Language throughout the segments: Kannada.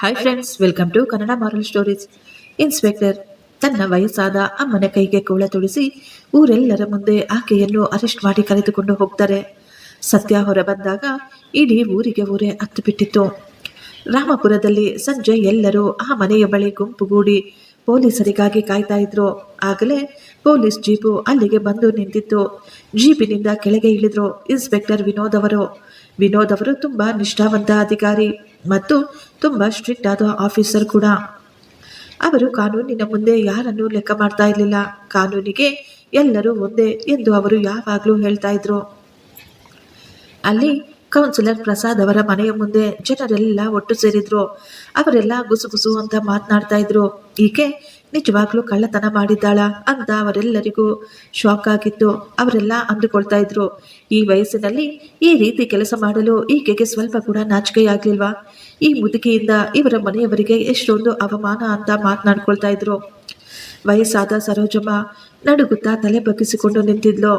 Hi friends, welcome to Kannada moral stories. Inspector ತನ್ನ ವಯಸ್ಸಾದ ಅಮ್ಮನ ಕೈಗೆ ಕೋಳ ತೊಡಿಸಿ ಊರೆಲ್ಲರ ಮುಂದೆ ಆಕೆಯನ್ನು ಅರೆಸ್ಟ್ ಮಾಡಿ ಕರೆದುಕೊಂಡು ಹೋಗ್ತಾರೆ. ಸತ್ಯ ಹೊರಬಂದಾಗ ಇಡೀ ಊರೇ ಹತ್ತು ಬಿಟ್ಟಿತ್ತು. ರಾಮಪುರದಲ್ಲಿ ಸಂಜೆ ಎಲ್ಲರೂ ಆ ಮನೆಯ ಬಳಿ ಗುಂಪುಗೂಡಿ ಪೊಲೀಸರಿಗಾಗಿ ಕಾಯ್ತಾ ಇದ್ರು. ಆಗಲೇ ಪೊಲೀಸ್ ಜೀಪು ಅಲ್ಲಿಗೆ ಬಂದು ನಿಂತಿತ್ತು. ಜೀಪಿನಿಂದ ಕೆಳಗೆ ಇಳಿದ್ರು ಇನ್ಸ್ಪೆಕ್ಟರ್ ವಿನೋದ್ ಅವರು ತುಂಬಾ ನಿಷ್ಠಾವಂತ ಅಧಿಕಾರಿ ಮತ್ತು ತುಂಬಾ ಸ್ಟ್ರಿಕ್ಟ್ ಆದ ಆಫೀಸರ್ ಕೂಡ. ಅವರು ಕಾನೂನಿನ ಮುಂದೆ ಯಾರನ್ನೂ ಲೆಕ್ಕ ಮಾಡ್ತಾ ಇರಲಿಲ್ಲ. ಕಾನೂನಿಗೆ ಎಲ್ಲರೂ ಒಂದೇ ಎಂದು ಅವರು ಯಾವಾಗಲೂ ಹೇಳ್ತಾ ಇದ್ರು. ಅಲ್ಲಿ ಕೌನ್ಸಿಲರ್ ಪ್ರಸಾದ್ ಅವರ ಮನೆಯ ಮುಂದೆ ಜನರೆಲ್ಲ ಒಟ್ಟು ಸೇರಿದ್ರು. ಅವರೆಲ್ಲ ಗುಸುಗುಸು ಅಂತ ಮಾತನಾಡ್ತಾ ಇದ್ರು. ಈಕೆ ನಿಜವಾಗ್ಲೂ ಕಳ್ಳತನ ಮಾಡಿದ್ದಾಳ ಅಂತ ಅವರೆಲ್ಲರಿಗೂ ಶಾಕ್ ಆಗಿತ್ತು. ಅವರೆಲ್ಲ ಅಂದುಕೊಳ್ತಾ ಇದ್ರು, ಈ ವಯಸ್ಸಿನಲ್ಲಿ ಈ ರೀತಿ ಕೆಲಸ ಮಾಡಲು ಈಕೆಗೆ ಸ್ವಲ್ಪ ಕೂಡ ನಾಚಿಕೆಯಾಗ್ಲಿಲ್ವಾ? ಈ ಮುದುಕಿಯಿಂದ ಇವರ ಮನೆಯವರಿಗೆ ಎಷ್ಟೊಂದು ಅವಮಾನ ಅಂತ ಮಾತನಾಡ್ಕೊಳ್ತಾ ಇದ್ರು. ವಯಸ್ಸಾದ ಸರೋಜಮ್ಮ ನಡುಗುತ್ತಾ ತಲೆ ಬಗ್ಗಿಸಿಕೊಂಡು ನಿಂತಿದ್ಲು.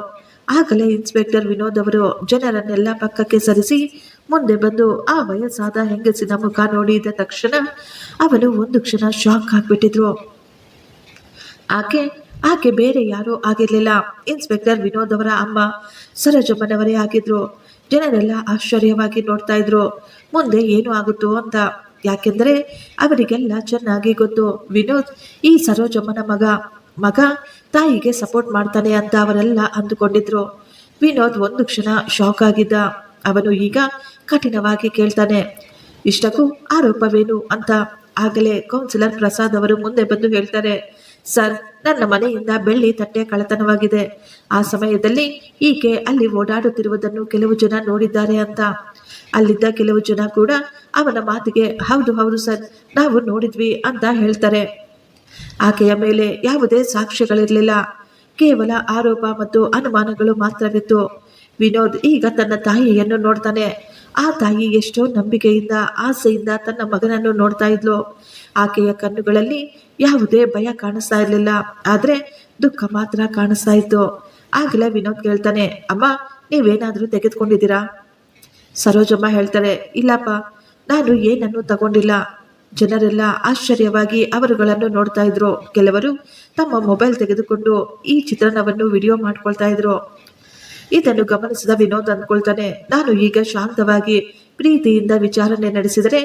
ಆಗಲೇ ಇನ್ಸ್ಪೆಕ್ಟರ್ ವಿನೋದ್ ಅವರು ಜನರನ್ನೆಲ್ಲ ಪಕ್ಕಕ್ಕೆ ಸರಿಸಿ ಮುಂದೆ ಬಂದು ಆ ವಯಸ್ಸಾದ ಹೆಂಗಸಿನ ಮುಖ ನೋಡಿದ ತಕ್ಷಣ ಅವನು ಒಂದು ಕ್ಷಣ ಶಾಕ್ ಆಗಿಬಿಟ್ಟಿದ್ರು. ಆಕೆ ಬೇರೆ ಯಾರೂ ಆಗಿರ್ಲಿಲ್ಲ, ಇನ್ಸ್ಪೆಕ್ಟರ್ ವಿನೋದ್ ಅವರ ಅಮ್ಮ ಸರೋಜಮ್ಮನವರೇ ಆಗಿದ್ರು. ಜನರೆಲ್ಲ ಆಶ್ಚರ್ಯವಾಗಿ ನೋಡ್ತಾ ಇದ್ರು ಮುಂದೆ ಏನು ಆಗುತ್ತೋ ಅಂತ. ಯಾಕೆಂದ್ರೆ ಅವರಿಗೆಲ್ಲ ಚೆನ್ನಾಗಿ ಗೊತ್ತು, ವಿನೋದ್ ಈ ಸರೋಜಮ್ಮನ ಮಗ ತಾಯಿಗೆ ಸಪೋರ್ಟ್ ಮಾಡ್ತಾನೆ ಅಂತ ಅವರೆಲ್ಲ ಅಂದುಕೊಂಡಿದ್ರು. ವಿನೋದ್ ಒಂದು ಕ್ಷಣ ಶಾಕ್ ಆಗಿದ್ದ. ಅವನು ಈಗ ಕಠಿಣವಾಗಿ ಕೇಳ್ತಾನೆ, ಇಷ್ಟಕ್ಕೂ ಆರೋಪವೇನು ಅಂತ. ಆಗಲೇ ಕೌನ್ಸಿಲರ್ ಪ್ರಸಾದ್ ಅವರು ಮುಂದೆ ಬಂದು ಹೇಳ್ತಾರೆ, ಸರ್, ನನ್ನ ಮನೆಯಿಂದ ಬೆಳ್ಳಿ ತಟ್ಟೆ ಕಳ್ಳತನವಾಗಿದೆ. ಆ ಸಮಯದಲ್ಲಿ ಈಕೆ ಅಲ್ಲಿ ಓಡಾಡುತ್ತಿರುವುದನ್ನು ಕೆಲವು ಜನ ನೋಡಿದ್ದಾರೆ ಅಂತ. ಅಲ್ಲಿದ್ದ ಕೆಲವು ಜನ ಕೂಡ ಅವನ ಮಾತಿಗೆ ಹೌದು ಸರ್, ನಾವು ನೋಡಿದ್ವಿ ಅಂತ ಹೇಳ್ತಾರೆ. ಆಕೆಯ ಮೇಲೆ ಯಾವುದೇ ಸಾಕ್ಷ್ಯಗಳಿರಲಿಲ್ಲ, ಕೇವಲ ಆರೋಪ ಮತ್ತು ಅನುಮಾನಗಳು ಮಾತ್ರವಿತ್ತು. ವಿನೋದ್ ಈಗ ತನ್ನ ತಾಯಿಯನ್ನು ನೋಡ್ತಾನೆ. ಆ ತಾಯಿ ಎಷ್ಟೋ ನಂಬಿಕೆಯಿಂದ ಆಸೆಯಿಂದ ತನ್ನ ಮಗನನ್ನು ನೋಡ್ತಾ ಇದ್ಲು. ಆಕೆಯ ಕಣ್ಣುಗಳಲ್ಲಿ ಯಾವುದೇ ಭಯ ಕಾಣಿಸ್ತಾ ಇರಲಿಲ್ಲ, ಆದ್ರೆ ದುಃಖ ಮಾತ್ರ ಕಾಣಿಸ್ತಾ ಇತ್ತು. ಆಗಲೇ ವಿನೋದ್ ಕೇಳ್ತಾನೆ, ಅಮ್ಮ, ನೀವೇನಾದ್ರೂ ತೆಗೆದುಕೊಂಡಿದ್ದೀರಾ? ಸರೋಜಮ್ಮ ಹೇಳ್ತಾರೆ, ಇಲ್ಲಪ್ಪ, ನಾನು ಏನನ್ನೂ ತಗೊಂಡಿಲ್ಲ. ಜನರೆಲ್ಲ ಆಶ್ಚರ್ಯವಾಗಿ ಅವರುಗಳನ್ನು ನೋಡ್ತಾ ಇದ್ರು. ಕೆಲವರು ತಮ್ಮ ಮೊಬೈಲ್ ತೆಗೆದುಕೊಂಡು ಈ ಚಿತ್ರಣವನ್ನು ವಿಡಿಯೋ ಮಾಡ್ಕೊಳ್ತಾ ಇದ್ರು. ಇದನ್ನು ಗಮನಿಸಿದ ವಿನೋದ್ ಅಂದ್ಕೊಳ್ತಾನೆ, ನಾನು ಈಗ ಶಾಂತವಾಗಿ ಪ್ರೀತಿಯಿಂದ ವಿಚಾರಣೆ ನಡೆಸಿದರೆ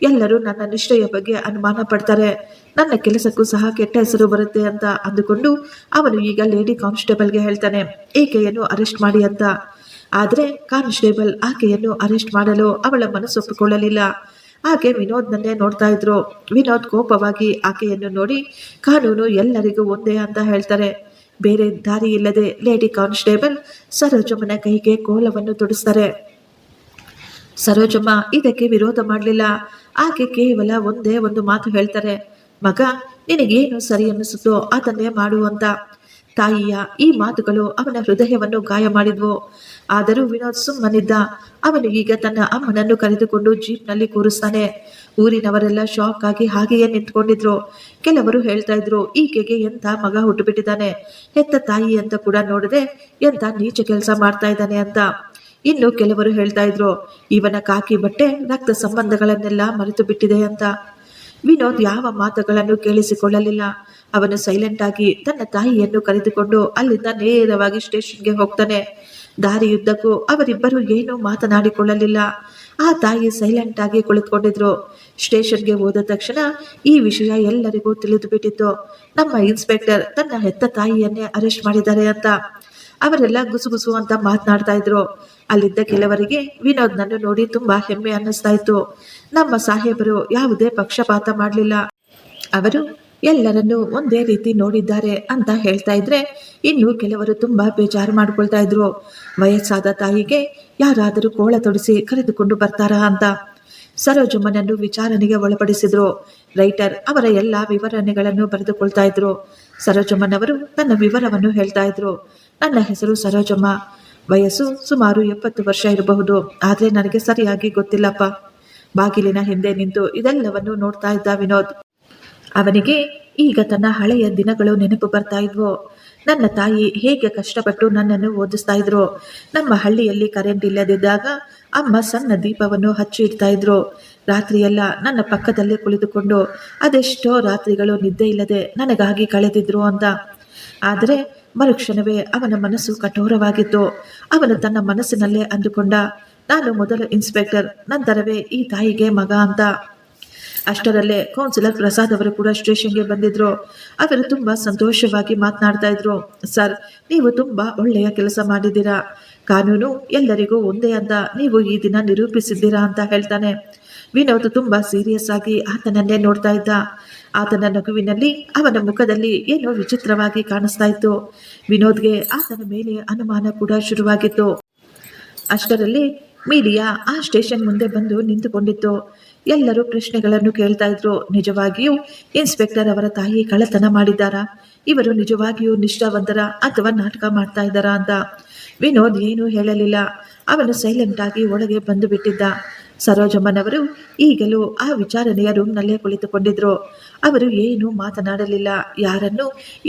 ಎಲ್ಲರೂ ನನ್ನ ನಿಷ್ಠೆಯ ಬಗ್ಗೆ ಅನುಮಾನ ಪಡ್ತಾರೆ, ನನ್ನ ಕೆಲಸಕ್ಕೂ ಸಹ ಕೆಟ್ಟ ಹೆಸರು ಬರುತ್ತೆ ಅಂತ ಅಂದುಕೊಂಡು ಅವನು ಈಗ ಲೇಡಿ ಕಾನ್ಸ್ಟೇಬಲ್ಗೆ ಹೇಳ್ತಾನೆ, ಈಕೆಯನ್ನು ಅರೆಸ್ಟ್ ಮಾಡಿ ಅಂತ. ಆದರೆ ಕಾನ್ಸ್ಟೇಬಲ್ ಆಕೆಯನ್ನು ಅರೆಸ್ಟ್ ಮಾಡಲು ಅವಳ ಮನಸ್ಸು ಒಪ್ಪಿಕೊಳ್ಳಲಿಲ್ಲ. ಆಕೆ ವಿನೋದ್ನನ್ನೇ ನೋಡ್ತಾ ಇದ್ರು. ವಿನೋದ್ ಕೋಪವಾಗಿ ಆಕೆಯನ್ನು ನೋಡಿ, ಕಾನೂನು ಎಲ್ಲರಿಗೂ ಒಂದೇ ಅಂತ ಹೇಳ್ತಾರೆ. ಬೇರೆ ದಾರಿ ಇಲ್ಲದೆ ಲೇಡಿ ಕಾನ್ಸ್ಟೇಬಲ್ ಸರೋಜಮ್ಮನ ಕೈಗೆ ಕೋಲವನ್ನು ತೊಡಿಸ್ತಾರೆ. ಸರೋಜಮ್ಮ ಇದಕ್ಕೆ ವಿರೋಧ ಮಾಡಲಿಲ್ಲ. ಆಕೆ ಕೇವಲ ಒಂದೇ ಒಂದು ಮಾತು ಹೇಳ್ತಾರೆ, ಮಗ, ನಿನಗೇನು ಸರಿ ಅನ್ನಿಸುತ್ತೋ ಅದನ್ನೇ ಮಾಡು ಅಂತ. ತಾಯಿಯ ಈ ಮಾತುಗಳು ಅವನ ಹೃದಯವನ್ನು ಗಾಯ ಮಾಡಿದ್ವು. ಆದರೂ ವಿನೋದ್ ಸುಮ್ಮನಿದ್ದ. ಅವನು ಈಗ ತನ್ನ ಅಮ್ಮನನ್ನು ಕರೆದುಕೊಂಡು ಜೀಪ್ನಲ್ಲಿ ಕೂರಿಸ್ತಾನೆ. ಊರಿನವರೆಲ್ಲ ಶಾಕ್ ಆಗಿ ಹಾಗೆಯೇ ನಿಂತ್ಕೊಂಡಿದ್ರು. ಕೆಲವರು ಹೇಳ್ತಾ ಇದ್ರು, ಈಕೆಗೆ ಎಂಥ ಮಗ ಹುಟ್ಟುಬಿಟ್ಟಿದ್ದಾನೆ, ಹೆತ್ತ ತಾಯಿ ಅಂತ ಕೂಡ ನೋಡದೆ ಎಂಥ ನೀಚ ಕೆಲಸ ಮಾಡ್ತಾ ಇದ್ದಾನೆ ಅಂತ. ಇನ್ನು ಕೆಲವರು ಹೇಳ್ತಾ ಇದ್ರು, ಇವನ ಕಾಕಿ ಬಟ್ಟೆ ರಕ್ತ ಸಂಬಂಧಗಳನ್ನೆಲ್ಲ ಮರೆತು ಬಿಟ್ಟಿದೆ ಅಂತ. ವಿನೋದ್ ಯಾವ ಮಾತುಗಳನ್ನು ಕೇಳಿಸಿಕೊಳ್ಳಲಿಲ್ಲ. ಅವನು ಸೈಲೆಂಟ್ ಆಗಿ ತನ್ನ ತಾಯಿಯನ್ನು ಕರೆದುಕೊಂಡು ಅಲ್ಲಿಂದ ನೇರವಾಗಿ ಸ್ಟೇಷನ್ಗೆ ಹೋಗ್ತಾನೆ. ದಾರಿಯುದ್ದಕ್ಕೂ ಅವರಿಬ್ಬರು ಏನೂ ಮಾತನಾಡಿಕೊಳ್ಳಲಿಲ್ಲ. ಆ ತಾಯಿ ಸೈಲೆಂಟ್ ಆಗಿ ಕುಳಿತುಕೊಂಡಿದ್ರು. ಸ್ಟೇಷನ್ಗೆ ಹೋದ ತಕ್ಷಣ ಈ ವಿಷಯ ಎಲ್ಲರಿಗೂ ತಿಳಿದು ಬಿಟ್ಟಿತ್ತು. ನಮ್ಮ ಇನ್ಸ್ಪೆಕ್ಟರ್ ತನ್ನ ಹೆತ್ತ ತಾಯಿಯನ್ನೇ ಅರೆಸ್ಟ್ ಮಾಡಿದ್ದಾರೆ ಅಂತ. ಅವರೆಲ್ಲ ಗುಸುಗುಸು ಅಂತ ಮಾತನಾಡ್ತಾ ಇದ್ರು. ಅಲ್ಲಿದ್ದ ಕೆಲವರಿಗೆ ವಿನೋದ್ನನ್ನು ನೋಡಿ ತುಂಬಾ ಹೆಮ್ಮೆ ಅನ್ನಿಸ್ತಾ ಇತ್ತು. ನಮ್ಮ ಸಾಹೇಬರು ಯಾವುದೇ ಪಕ್ಷಪಾತ ಮಾಡಲಿಲ್ಲ, ಅವರು ಎಲ್ಲರನ್ನೂ ಒಂದೇ ರೀತಿ ನೋಡಿದ್ದಾರೆ ಅಂತ ಹೇಳ್ತಾ ಇದ್ರೆ, ಇನ್ನು ಕೆಲವರು ತುಂಬಾ ಬೇಜಾರು ಮಾಡ್ಕೊಳ್ತಾ ಇದ್ರು. ವಯಸ್ಸಾದ ತಾಯಿಗೆ ಯಾರಾದರೂ ಕೋಳ ತೊಡಿಸಿ ಕರೆದುಕೊಂಡು ಬರ್ತಾರಾ ಅಂತ. ಸರೋಜಮ್ಮನನ್ನು ವಿಚಾರಣೆಗೆ ಒಳಪಡಿಸಿದ್ರು. ರೈಟರ್ ಅವರ ಎಲ್ಲ ವಿವರಣೆಗಳನ್ನು ಬರೆದುಕೊಳ್ತಾ ಇದ್ರು. ಸರೋಜಮ್ಮನವರು ತನ್ನ ವಿವರವನ್ನು ಹೇಳ್ತಾ ಇದ್ರು. ನನ್ನ ಹೆಸರು ಸರೋಜಮ್ಮ, ವಯಸ್ಸು ಸುಮಾರು 70 ವರ್ಷ ಇರಬಹುದು, ಆದರೆ ನನಗೆ ಸರಿಯಾಗಿ ಗೊತ್ತಿಲ್ಲಪ್ಪ. ಬಾಗಿಲಿನ ಹಿಂದೆ ನಿಂತು ಇದೆಲ್ಲವನ್ನು ನೋಡ್ತಾ ಇದ್ದ ವಿನೋದ್. ಅವನಿಗೆ ಈಗ ತನ್ನ ಹಳೆಯ ದಿನಗಳು ನೆನಪು ಬರ್ತಾ ಇದ್ವು. ನನ್ನ ತಾಯಿ ಹೇಗೆ ಕಷ್ಟಪಟ್ಟು ನನ್ನನ್ನು ಓದಿಸ್ತಾ ಇದ್ರು. ನಮ್ಮ ಹಳ್ಳಿಯಲ್ಲಿ ಕರೆಂಟ್ ಇಲ್ಲದಿದ್ದಾಗ ಅಮ್ಮ ಸಣ್ಣ ದೀಪವನ್ನು ಹಚ್ಚಿ ಇಡ್ತಾ ಇದ್ರು. ರಾತ್ರಿಯೆಲ್ಲ ನನ್ನ ಪಕ್ಕದಲ್ಲೇ ಕುಳಿತುಕೊಂಡು ಅದೆಷ್ಟೋ ರಾತ್ರಿಗಳು ನಿದ್ದೆ ಇಲ್ಲದೆ ನನಗಾಗಿ ಕಳೆದಿದ್ರು ಅಂತ. ಆದರೆ ಮರುಕ್ಷಣವೇ ಅವನ ಮನಸ್ಸು ಕಠೋರವಾಗಿತ್ತು. ಅವನು ತನ್ನ ಮನಸ್ಸಿನಲ್ಲೇ ಅಂದುಕೊಂಡ, ನಾನು ಮೊದಲು ಇನ್ಸ್ಪೆಕ್ಟರ್, ನಂತರವೇ ಈ ತಾಯಿಗೆ ಮಗ ಅಂತ. ಅಷ್ಟರಲ್ಲೇ ಕೌನ್ಸಿಲರ್ ಪ್ರಸಾದ್ ಅವರು ಕೂಡ ಸ್ಟೇಷನ್ಗೆ ಬಂದಿದ್ರು. ಅವರು ತುಂಬಾ ಸಂತೋಷವಾಗಿ ಮಾತನಾಡ್ತಾ ಇದ್ರು. ಸರ್, ನೀವು ತುಂಬಾ ಒಳ್ಳೆಯ ಕೆಲಸ ಮಾಡಿದ್ದೀರಾ. ಕಾನೂನು ಎಲ್ಲರಿಗೂ ಒಂದೇ ಅಂತ ನೀವು ಈ ದಿನ ನಿರೂಪಿಸಿದ್ದೀರಾ ಅಂತ ಹೇಳ್ತಾನೆ. ವಿನೋದ್ ತುಂಬಾ ಸೀರಿಯಸ್ ಆಗಿ ಆತನನ್ನೇ ನೋಡ್ತಾ ಇದ್ದ. ಆತನ ನಗುವಿನಲ್ಲಿ ಅವನ ಮುಖದಲ್ಲಿ ಏನೋ ವಿಚಿತ್ರವಾಗಿ ಕಾಣಿಸ್ತಾ ಇತ್ತು. ವಿನೋದ್ಗೆ ಆತನ ಮೇಲೆ ಅನುಮಾನ ಕೂಡ ಶುರುವಾಗಿತ್ತು. ಅಷ್ಟರಲ್ಲಿ ಮೀಡಿಯಾ ಆ ಸ್ಟೇಷನ್ ಮುಂದೆ ಬಂದು ನಿಂತುಕೊಂಡಿತ್ತು. ಎಲ್ಲರೂ ಪ್ರಶ್ನೆಗಳನ್ನು ಕೇಳ್ತಾ ಇದ್ರು. ನಿಜವಾಗಿಯೂ ಇನ್ಸ್ಪೆಕ್ಟರ್ ಅವರ ತಾಯಿ ಕಳ್ಳತನ ಮಾಡಿದ್ದಾರಾ? ಇವರು ನಿಜವಾಗಿಯೂ ನಿಷ್ಠಾವಂತರ ಅಥವಾ ನಾಟಕ ಮಾಡ್ತಾ ಇದ್ದಾರಾ ಅಂತ. ವಿನೋದ್ ಏನೂ ಹೇಳಲಿಲ್ಲ. ಅವನು ಸೈಲೆಂಟ್ ಆಗಿ ಒಳಗೆ ಬಂದು ಬಿಟ್ಟಿದ್ದ. ಸರೋಜಮ್ಮನವರು ಈಗಲೂ ಆ ವಿಚಾರಣೆಯ ರೂಮ್ನಲ್ಲೇ ಕುಳಿತುಕೊಂಡಿದ್ರು. ಅವರು ಏನೂ ಮಾತನಾಡಲಿಲ್ಲ, ಯಾರನ್ನೂ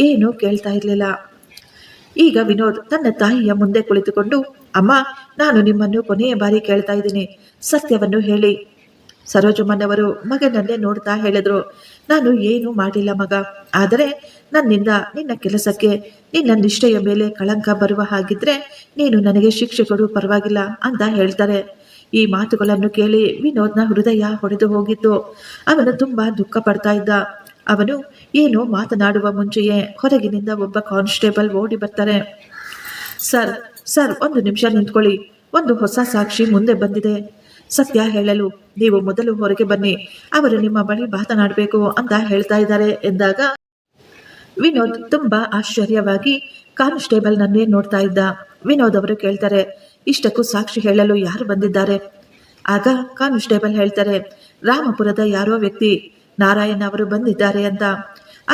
ಏನೂ ಕೇಳ್ತಾ ಇರಲಿಲ್ಲ. ಈಗ ವಿನೋದ್ ತನ್ನ ತಾಯಿಯ ಮುಂದೆ ಕುಳಿತುಕೊಂಡು, ಅಮ್ಮ, ನಾನು ನಿಮ್ಮನ್ನು ಕೊನೆಯ ಬಾರಿ ಕೇಳ್ತಾ ಇದ್ದೀನಿ, ಸತ್ಯವನ್ನು ಹೇಳಿ. ಸರೋಜಮ್ಮನವರು ಮಗನನ್ನೇ ನೋಡ್ತಾ ಹೇಳಿದ್ರು, ನಾನು ಏನೂ ಮಾಡಿಲ್ಲ ಮಗ. ಆದರೆ ನನ್ನಿಂದ ನಿನ್ನ ಕೆಲಸಕ್ಕೆ, ನಿನ್ನ ನಿಷ್ಠೆಯ ಮೇಲೆ ಕಳಂಕ ಬರುವ ಹಾಗಿದ್ರೆ ನೀನು ನನಗೆ ಶಿಕ್ಷೆ ಕೊಡು, ಪರವಾಗಿಲ್ಲ ಅಂತ ಹೇಳ್ತಾರೆ. ಈ ಮಾತುಗಳನ್ನು ಕೇಳಿ ವಿನೋದ್ನ ಹೃದಯ ಹೊಡೆದು ಹೋಗಿತ್ತು. ಅವನು ತುಂಬಾ ದುಃಖ ಪಡ್ತಾ ಇದ್ದ. ಅವನು ಏನೋ ಮಾತನಾಡುವ ಮುಂಚೆಯೇ ಹೊರಗಿನಿಂದ ಒಬ್ಬ ಕಾನ್ಸ್ಟೇಬಲ್ ಓಡಿ ಬರ್ತಾರೆ. ಸರ್ ಸರ್, ಒಂದು ನಿಮಿಷ ನಿಂತ್ಕೊಳ್ಳಿ. ಒಂದು ಹೊಸ ಸಾಕ್ಷಿ ಮುಂದೆ ಬಂದಿದೆ. ಸತ್ಯ ಹೇಳಲು ನೀವು ಮೊದಲು ಹೊರಗೆ ಬನ್ನಿ, ಅವರು ನಿಮ್ಮ ಬಳಿ ಮಾತನಾಡಬೇಕು ಅಂತ ಹೇಳ್ತಾ ಇದ್ದಾರೆ ಎಂದಾಗ ವಿನೋದ್ ತುಂಬಾ ಆಶ್ಚರ್ಯವಾಗಿ ಕಾನ್ಸ್ಟೇಬಲ್ ನನ್ನೇ ನೋಡ್ತಾ ಇದ್ದ. ವಿನೋದ್ ಅವರು ಕೇಳ್ತಾರೆ, ಇಷ್ಟಕ್ಕೂ ಸಾಕ್ಷಿ ಹೇಳಲು ಯಾರು ಬಂದಿದ್ದಾರೆ? ಆಗ ಕಾನ್ಸ್ಟೇಬಲ್ ಹೇಳ್ತಾರೆ, ರಾಮಪುರದ ಯಾರೋ ವ್ಯಕ್ತಿ ನಾರಾಯಣ್ ಅವರು ಬಂದಿದ್ದಾರೆ ಅಂತ.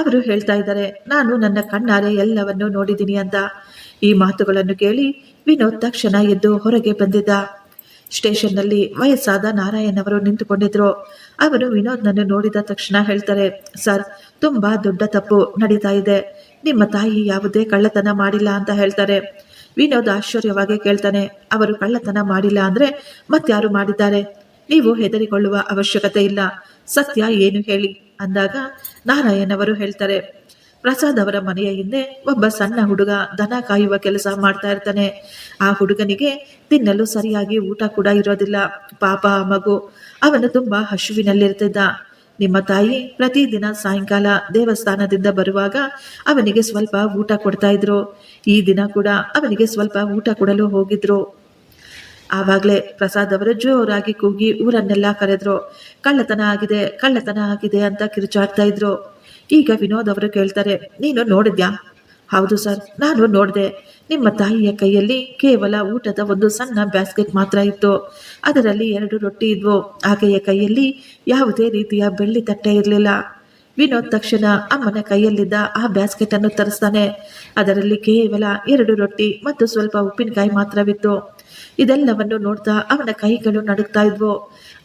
ಅವರು ಹೇಳ್ತಾ ಇದ್ದಾರೆ, ನಾನು ನನ್ನ ಕಣ್ಣಾರೆ ಎಲ್ಲವನ್ನೂ ನೋಡಿದ್ದೀನಿ ಅಂತ. ಈ ಮಾತುಗಳನ್ನು ಕೇಳಿ ವಿನೋದ್ ತಕ್ಷಣ ಎದ್ದು ಹೊರಗೆ ಬಂದಿದ್ದ. ಸ್ಟೇಷನ್ನಲ್ಲಿ ವಯಸ್ಸಾದ ನಾರಾಯಣ್ ಅವರು ನಿಂತುಕೊಂಡಿದ್ರು. ಅವರು ವಿನೋದ್ನನ್ನು ನೋಡಿದ ತಕ್ಷಣ ಹೇಳ್ತಾರೆ, ಸರ್, ತುಂಬಾ ದೊಡ್ಡ ತಪ್ಪು ನಡೀತಾ ಇದೆ. ನಿಮ್ಮ ತಾಯಿ ಯಾವುದೇ ಕಳ್ಳತನ ಮಾಡಿಲ್ಲ ಅಂತ ಹೇಳ್ತಾರೆ. ವಿನೋದ್ ಆಶ್ಚರ್ಯವಾಗಿ ಕೇಳ್ತಾನೆ, ಅವರು ಕಳ್ಳತನ ಮಾಡಿಲ್ಲ ಅಂದ್ರೆ ಮತ್ಯಾರು ಮಾಡಿದ್ದಾರೆ? ನೀವು ಹೆದರಿಕೊಳ್ಳುವ ಅವಶ್ಯಕತೆ ಇಲ್ಲ, ಸತ್ಯ ಏನು ಹೇಳಿ ಅಂದಾಗ ನಾರಾಯಣ್ ಅವರು ಹೇಳ್ತಾರೆ, ಪ್ರಸಾದ್ ಅವರ ಮನೆಯ ಹಿಂದೆ ಒಬ್ಬ ಸಣ್ಣ ಹುಡುಗ ದನ ಕಾಯುವ ಕೆಲಸ ಮಾಡ್ತಾ ಇರ್ತಾನೆ. ಆ ಹುಡುಗನಿಗೆ ತಿನ್ನಲು ಸರಿಯಾಗಿ ಊಟ ಕೂಡ ಇರೋದಿಲ್ಲ. ಪಾಪ ಆ ಮಗು, ಅವನು ತುಂಬಾ ಹಸುವಿನಲ್ಲಿರ್ತಿದ್ದ. ನಿಮ್ಮ ತಾಯಿ ಪ್ರತಿದಿನ ಸಾಯಂಕಾಲ ದೇವಸ್ಥಾನದಿಂದ ಬರುವಾಗ ಅವನಿಗೆ ಸ್ವಲ್ಪ ಊಟ ಕೊಡ್ತಾ ಇದ್ರು. ಈ ದಿನ ಕೂಡ ಅವನಿಗೆ ಸ್ವಲ್ಪ ಊಟ ಕೊಡಲು ಹೋಗಿದ್ರು. ಆವಾಗಲೇ ಪ್ರಸಾದ್ ಅವರು ಜೋರಾಗಿ ಕೂಗಿ ಊರನ್ನೆಲ್ಲ ಕರೆದ್ರು. ಕಳ್ಳತನ ಆಗಿದೆ, ಕಳ್ಳತನ ಆಗಿದೆ ಅಂತ ಕಿರುಚಾಡ್ತಾ ಇದ್ರು. ಈಗ ವಿನೋದ್ ಅವರು ಕೇಳ್ತಾರೆ, ನೀನು ನೋಡಿದ್ಯಾ? ಹೌದು ಸರ್, ನಾನು ನೋಡಿದೆ. ನಿಮ್ಮ ತಾಯಿಯ ಕೈಯಲ್ಲಿ ಕೇವಲ ಊಟದ ಒಂದು ಸಣ್ಣ ಬ್ಯಾಸ್ಕೆಟ್ ಮಾತ್ರ ಇತ್ತು. ಅದರಲ್ಲಿ 2 ರೊಟ್ಟಿ ಇದ್ವು. ಆಕೆಯ ಕೈಯಲ್ಲಿ ಯಾವುದೇ ರೀತಿಯ ಬೆಳ್ಳಿ ತಟ್ಟೆ ಇರಲಿಲ್ಲ. ವಿನೋದ್ ತಕ್ಷಣ ಅಮ್ಮನ ಕೈಯಲ್ಲಿದ್ದ ಆ ಬ್ಯಾಸ್ಕೆಟ್ ಅನ್ನು ತರಿಸ್ತಾನೆ. ಅದರಲ್ಲಿ ಕೇವಲ 2 ರೊಟ್ಟಿ ಮತ್ತು ಸ್ವಲ್ಪ ಉಪ್ಪಿನಕಾಯಿ ಮಾತ್ರವಿತ್ತು. ಇದೆಲ್ಲವನ್ನು ನೋಡ್ತಾ ಅವನ ಕೈಗಳು ನಡುಗ್ತಾ ಇದ್ವು.